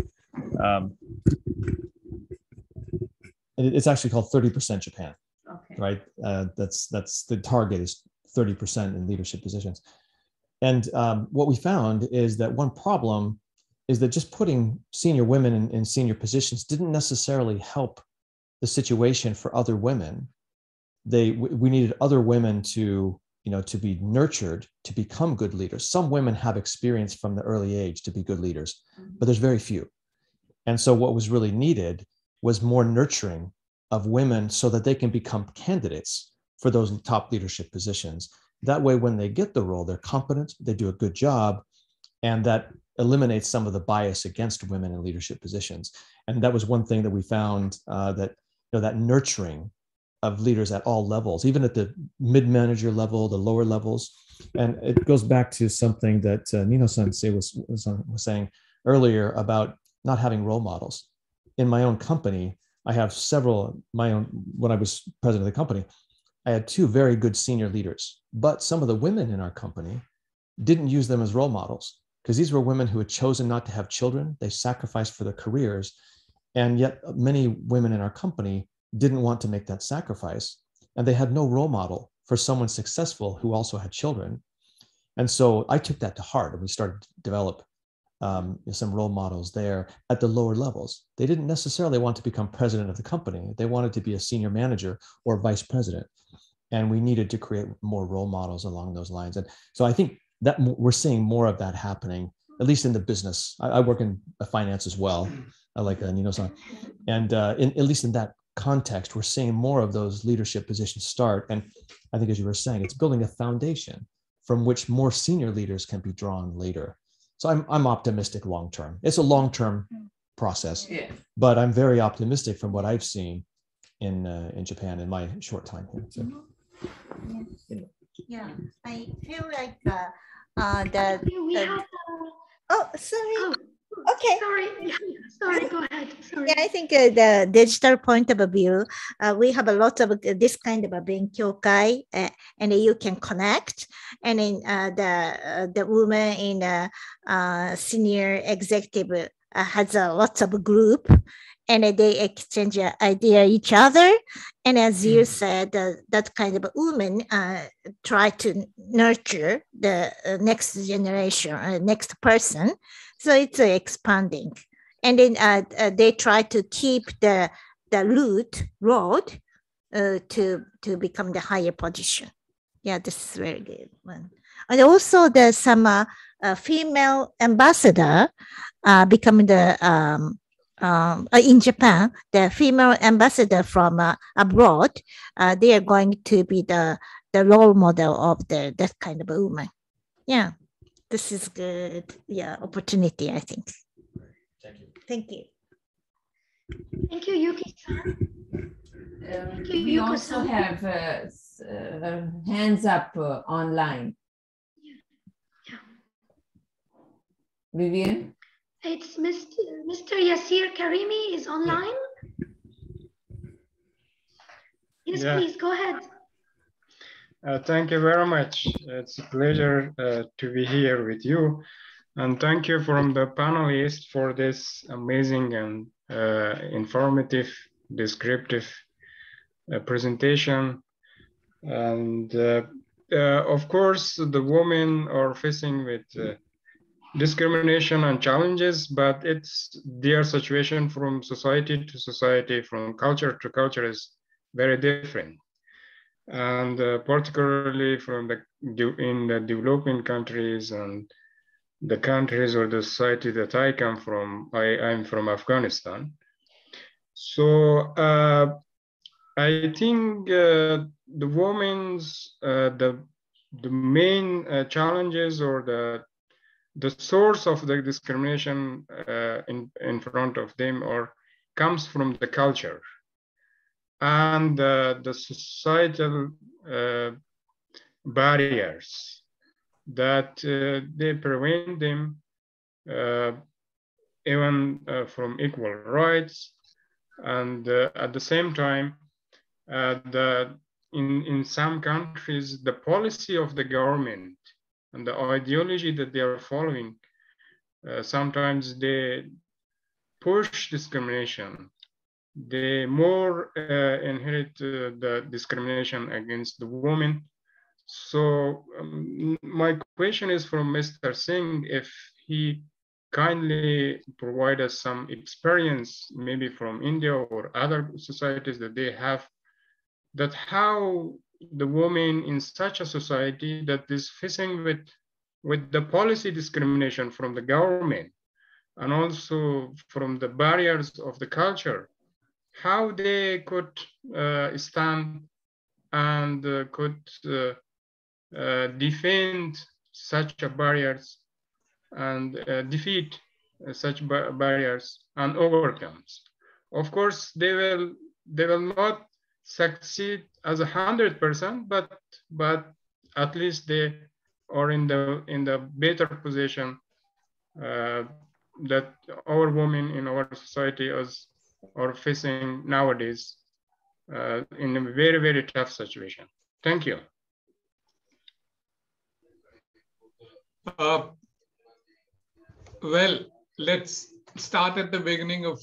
it's actually called 30% Japan. Okay. Right? That's the target is 30% in leadership positions. And what we found is that one problem is that just putting senior women in senior positions didn't necessarily help the situation for other women. We needed other women to be nurtured to become good leaders. Some women have experience from the early age to be good leaders, but there's very few. And so what was really needed was more nurturing of women so that they can become candidates for those top leadership positions. That way, when they get the role, they're competent, they do a good job, and that eliminates some of the bias against women in leadership positions. And that was one thing that we found, that that nurturing of leaders at all levels, even at the mid-manager level, the lower levels. And it goes back to something that Nino-sensei was saying earlier about not having role models. In my own company, I have when I was president of the company, I had 2 very good senior leaders, but some of the women in our company didn't use them as role models because these were women who had chosen not to have children. They sacrificed for their careers. And yet many women in our company didn't want to make that sacrifice. And they had no role model for someone successful who also had children. And so I took that to heart, and we started to develop some role models there at the lower levels. They didn't necessarily want to become president of the company. They wanted to be a senior manager or vice president. And we needed to create more role models along those lines. And so I think that we're seeing more of that happening, at least in the business. I work in finance as well, like Nino-san. And at least in that context, we're seeing more of those leadership positions start. And I think, as you were saying, it's building a foundation from which more senior leaders can be drawn later. So I'm optimistic long term. It's a long term process, but I'm very optimistic from what I've seen in Japan in my short time here. So. Yeah, I feel like that. Oh, sorry. Oh, okay. Sorry. Go ahead. Sorry. Yeah, I think the digital point of view, we have a lot of this kind of a benkyokai, and you can connect. And in the woman in senior executive has lots of group, and they exchange idea each other. And as you said, that kind of woman try to nurture the next generation, next person. So it's expanding. And then they try to keep the road to become the higher position. Yeah, this is very good one. And also there's some female ambassador becoming the in Japan, the female ambassador from abroad, they are going to be the role model of that kind of a woman. Yeah, this is good. Yeah, opportunity, I think. Thank you. Thank you. Thank you, Yuki-san. We also have hands up online. Yeah. Vivian? It's Mr. Yasir Karimi is online. Yes, please go ahead. Thank you very much. It's a pleasure to be here with you. And thank you from the panelists for this amazing and informative, descriptive presentation. And of course, the women are facing with discrimination and challenges, but it's their situation from society to society, from culture to culture is very different. And particularly from in the developing countries and the countries or the society that I come from, I'm from Afghanistan. So I think the women's, the main challenges or the source of the discrimination in front of them comes from the culture and the societal barriers that they prevent them even from equal rights. And at the same time, in some countries, the policy of the government and the ideology that they are following, sometimes they push discrimination. They more inherit the discrimination against the woman. So my question is from Mr. Singh, if he kindly provide us some experience, maybe from India or other societies that they have, that how the woman in such a society that is facing with the policy discrimination from the government and also from the barriers of the culture, how they could stand and could defend such a barriers and defeat such barriers and overcomes. Of course, they will not succeed as 100%, but at least they are in the better position that our women in our society are facing nowadays in a very, very tough situation. Thank you. Well, let's start at the beginning of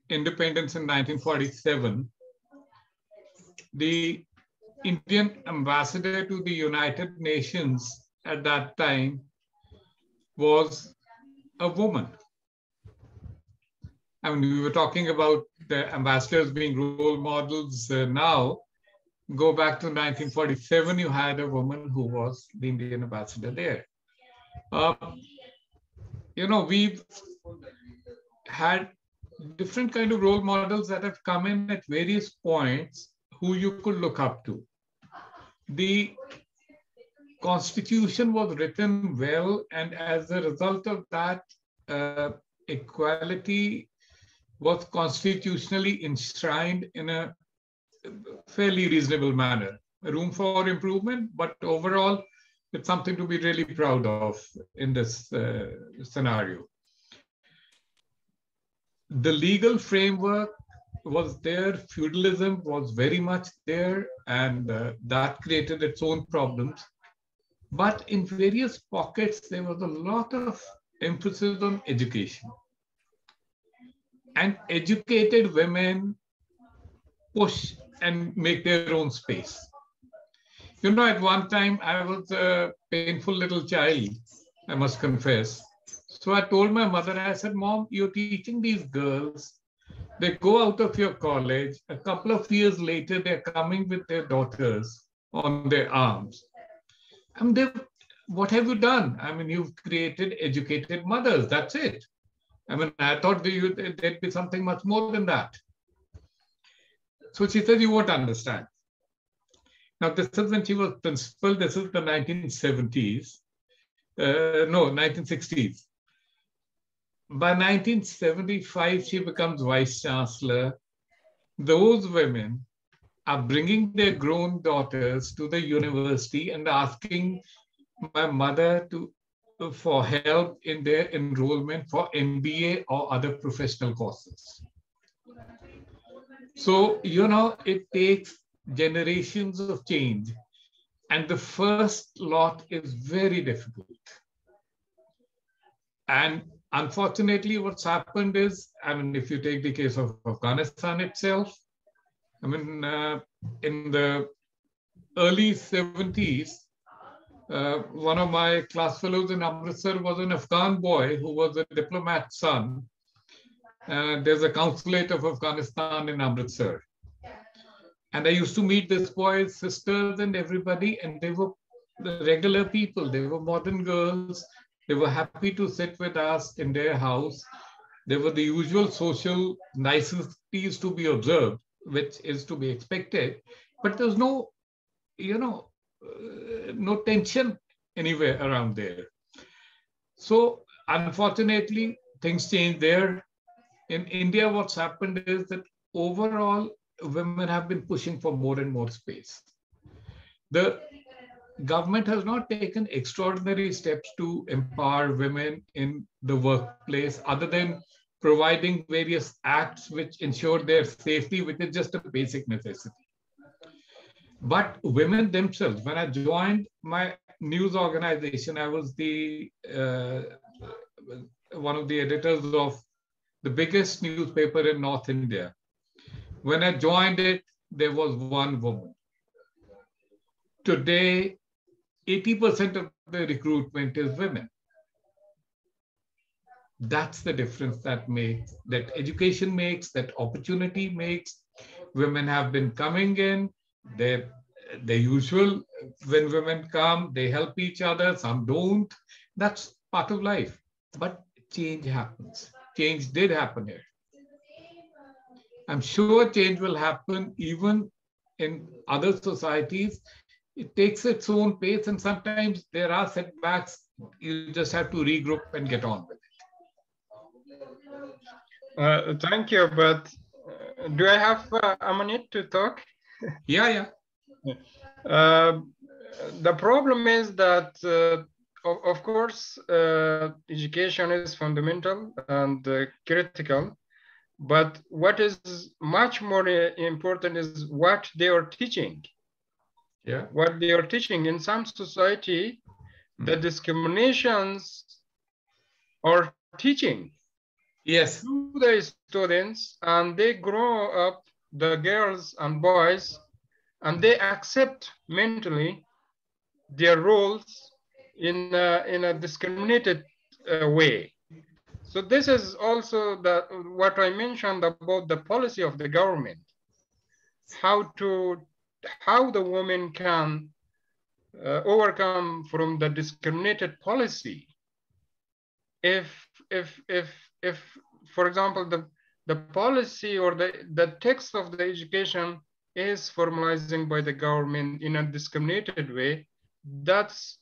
independence in 1947. The Indian ambassador to the United Nations at that time was a woman. I mean, we were talking about the ambassadors being role models now. Go back to 1947, you had a woman who was the Indian ambassador there. You know, we've had different kind of role models that have come in at various points who you could look up to. The Constitution was written well, and as a result of that, equality was constitutionally enshrined in a fairly reasonable manner. Room for improvement, but overall, it's something to be really proud of in this scenario. The legal framework was there, feudalism was very much there, and that created its own problems. But in various pockets, there was a lot of emphasis on education. And educated women push and make their own space. You know, at one time, I was a painful little child, I must confess. So I told my mother, I said, Mom, you're teaching these girls. They go out of your college. A couple of years later, they're coming with their daughters on their arms. I mean, what have you done? I mean, you've created educated mothers. That's it. I mean, I thought there'd be something much more than that. So she said, you won't understand. Now, this is when she was principal. This is the 1970s. No, 1960s. By 1975, she becomes vice chancellor. Those women are bringing their grown daughters to the university and asking my mother for help in their enrollment for MBA or other professional courses. So, you know, it takes generations of change, and the first lot is very difficult. And unfortunately, what's happened is, I mean, if you take the case of Afghanistan itself, I mean, in the early 70s, one of my class fellows in Amritsar was an Afghan boy who was a diplomat's son. There's a consulate of Afghanistan in Amritsar. And I used to meet this boy's sisters and everybody, and they were the regular people. They were modern girls. They were happy to sit with us in their house. There were the usual social niceties to be observed, which is to be expected. But there's no, no tension anywhere around there. So unfortunately, things change there. In India, what's happened is that overall, women have been pushing for more and more space. The government has not taken extraordinary steps to empower women in the workplace, other than providing various acts which ensure their safety, which is just a basic necessity. But women themselves, when I joined my news organization, I was the one of the editors of the biggest newspaper in North India. When I joined it, there was one woman. Today, 80% of the recruitment is women. That's the difference that education makes, that opportunity makes. Women have been coming in. The usual, when women come, they help each other, some don't. That's part of life. But change happens. Change did happen here. I'm sure change will happen even in other societies. It takes its own pace, and sometimes there are setbacks. You just have to regroup and get on with it. Thank you, but do I have a minute to talk? Yeah. The problem is that, of course, education is fundamental and critical, but what is much more important is what they are teaching. Yeah. What they are teaching in some society, the discriminations are teaching. Yes. To the students, and they grow up, the girls and boys, and they accept mentally their roles in a discriminated way. So this is also what I mentioned about the policy of the government, how the woman can overcome from the discriminated policy. If for example, the policy or the text of the education is formalizing by the government in a discriminated way, that's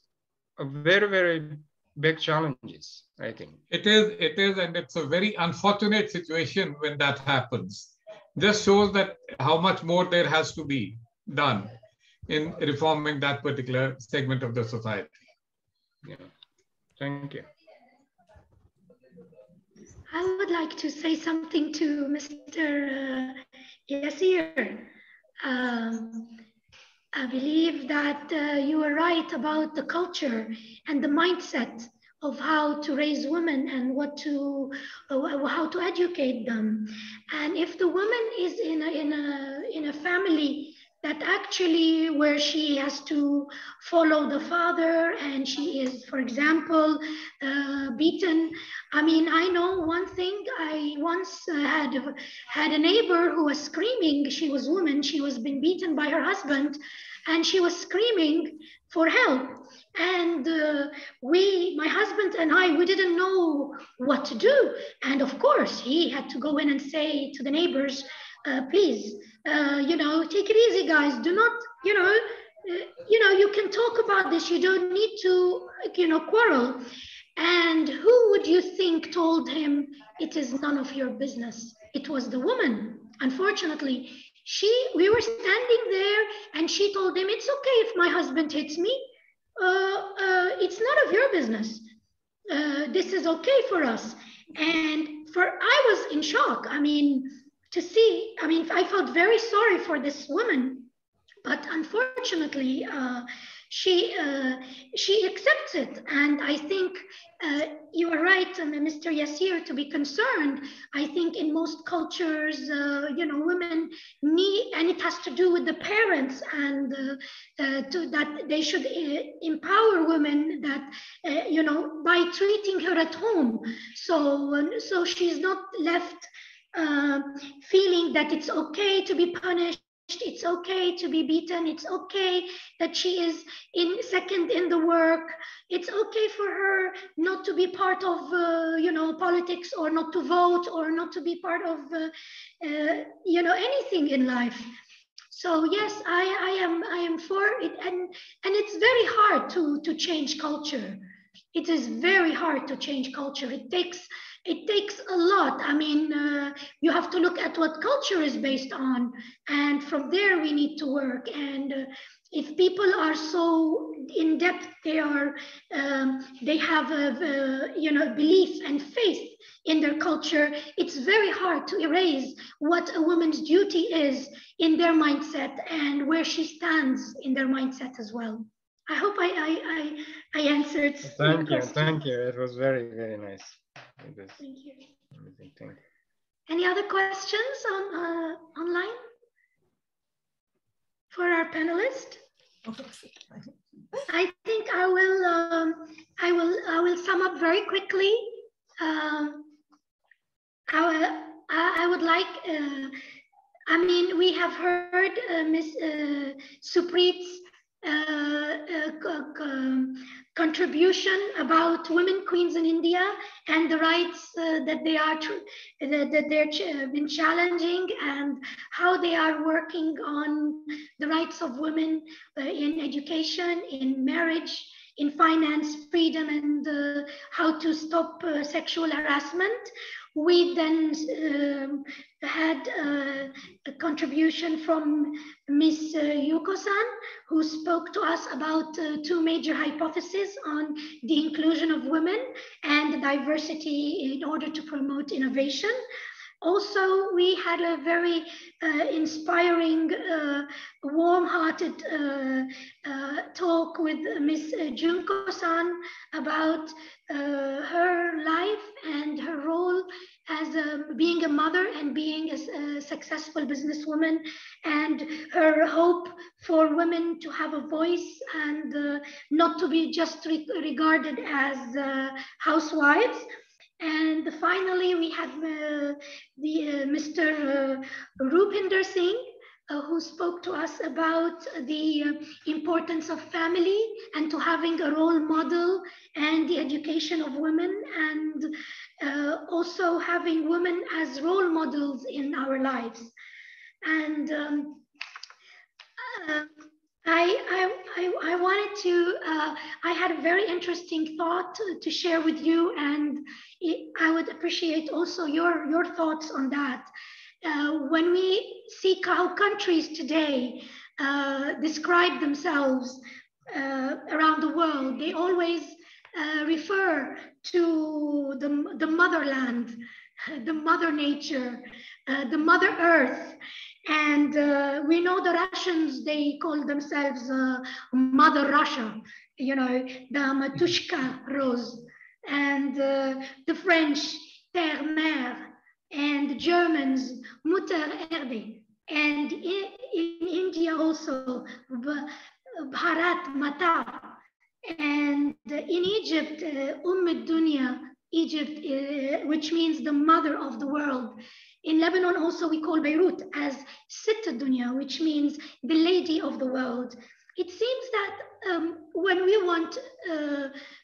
a very, very big challenges, I think. It is, and it's a very unfortunate situation when that happens. Just shows that how much more there has to be done in reforming that particular segment of the society. Yeah. Thank you. I would like to say something to Mr. Yasir. I believe that you are right about the culture and the mindset of how to raise women and how to educate them. And if the woman is in a family that actually where she has to follow the father and she is, for example, beaten. I mean, I know one thing. I once had a neighbor who was screaming. She was a woman. She was being beaten by her husband, and she was screaming for help. And my husband and I, we didn't know what to do. And of course, he had to go in and say to the neighbors, please, take it easy, guys. Do not, you can talk about this. You don't need to, quarrel. And who would you think told him it is none of your business? It was the woman. Unfortunately, we were standing there and she told him, it's okay if my husband hits me. It's none of your business. This is okay for us. And I was in shock. I mean, I felt very sorry for this woman, but unfortunately, she accepts it. And I think you are right, Mr. Yassir, to be concerned. I think in most cultures, women need, and it has to do with the parents, and that they should empower women that, by treating her at home. So she's not left feeling that it's okay to be punished, it's okay to be beaten, it's okay that she is second in the work, it's okay for her not to be part of politics, or not to vote, or not to be part of anything in life. So yes, I am for it, and it's very hard to change culture. It is very hard to change culture. It takes a lot. I mean, you have to look at what culture is based on, and from there we need to work. And if people are so in depth, they have a belief and faith in their culture, it's very hard to erase what a woman's duty is in their mindset and where she stands in their mindset as well. I hope I answered. Thank you. It was very, very nice. Thank you. Amazing. Thank you. Any other questions on online for our panelists? I think I will sum up very quickly. I would like. I mean, we have heard Ms. Supreet's contribution about women queens in India and the rights that they're been challenging, and how they are working on the rights of women in education, in marriage, in finance, freedom, and how to stop sexual harassment. We then had a contribution from Ms. Yuko-san, who spoke to us about two major hypotheses on the inclusion of women and diversity in order to promote innovation. Also, we had a very inspiring, warm-hearted talk with Ms. Junko-san about her life and her role as being a mother and being a successful businesswoman, and her hope for women to have a voice and not to be just regarded as housewives. And finally, we had Mr. Rupinder Singh, who spoke to us about the importance of family and to having a role model and the education of women, and also having women as role models in our lives. And I wanted to, I had a very interesting thought to share with you, and I would appreciate also your thoughts on that. When we see how countries today describe themselves around the world, they always refer to the motherland, the mother nature, the mother earth. And we know the Russians, they call themselves Mother Russia, you know, the Matushka Rose, and the French, Terre Mère, and the Germans, Mutter Erde, and in India also, Bharat Mata, and in Egypt, Dunya, Egypt, which means the mother of the world. In Lebanon also we call Beirut as Sitt Dunya, which means the lady of the world. It seems that when we want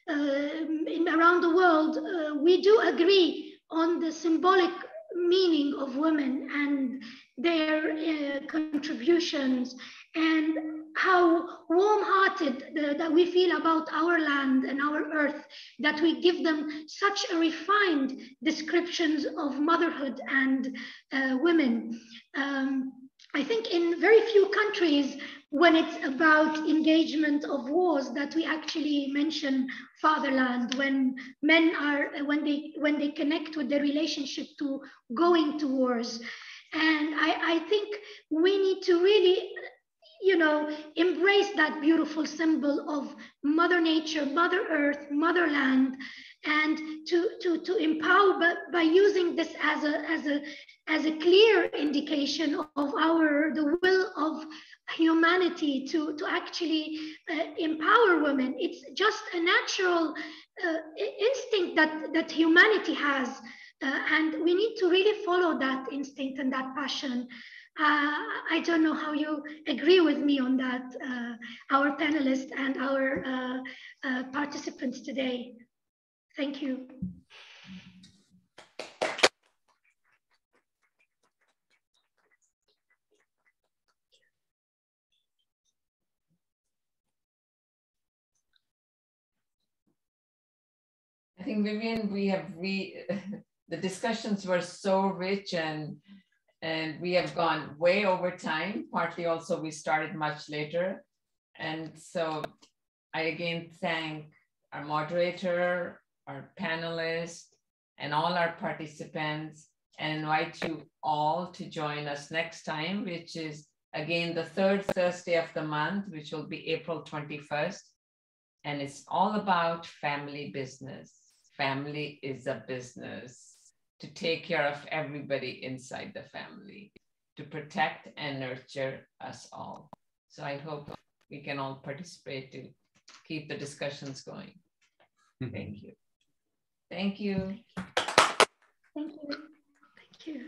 around the world, we do agree on the symbolic meaning of women and their contributions, and how warm-hearted that we feel about our land and our earth, that we give them such a refined descriptions of motherhood and women. I think in very few countries, when it's about engagement of wars, that we actually mention fatherland, when men are, when they connect with their relationship to going to wars. And I think we need to really you know, embrace that beautiful symbol of Mother Nature, Mother Earth, Motherland, and to empower by using this as a clear indication of the will of humanity to actually empower women. It's just a natural instinct that humanity has, and we need to really follow that instinct and that passion. I don't know how you agree with me on that, our panelists and our participants today. Thank you. I think, Vivian, the discussions were so rich, and we have gone way over time. Partly also we started much later. And so I again thank our moderator, our panelists, and all our participants, and invite you all to join us next time, which is again the third Thursday of the month, which will be April 21st. And it's all about family business. Family is a business to take care of everybody inside the family, to protect and nurture us all. So I hope we can all participate to keep the discussions going. Thank you. Thank you. Thank you. Thank you.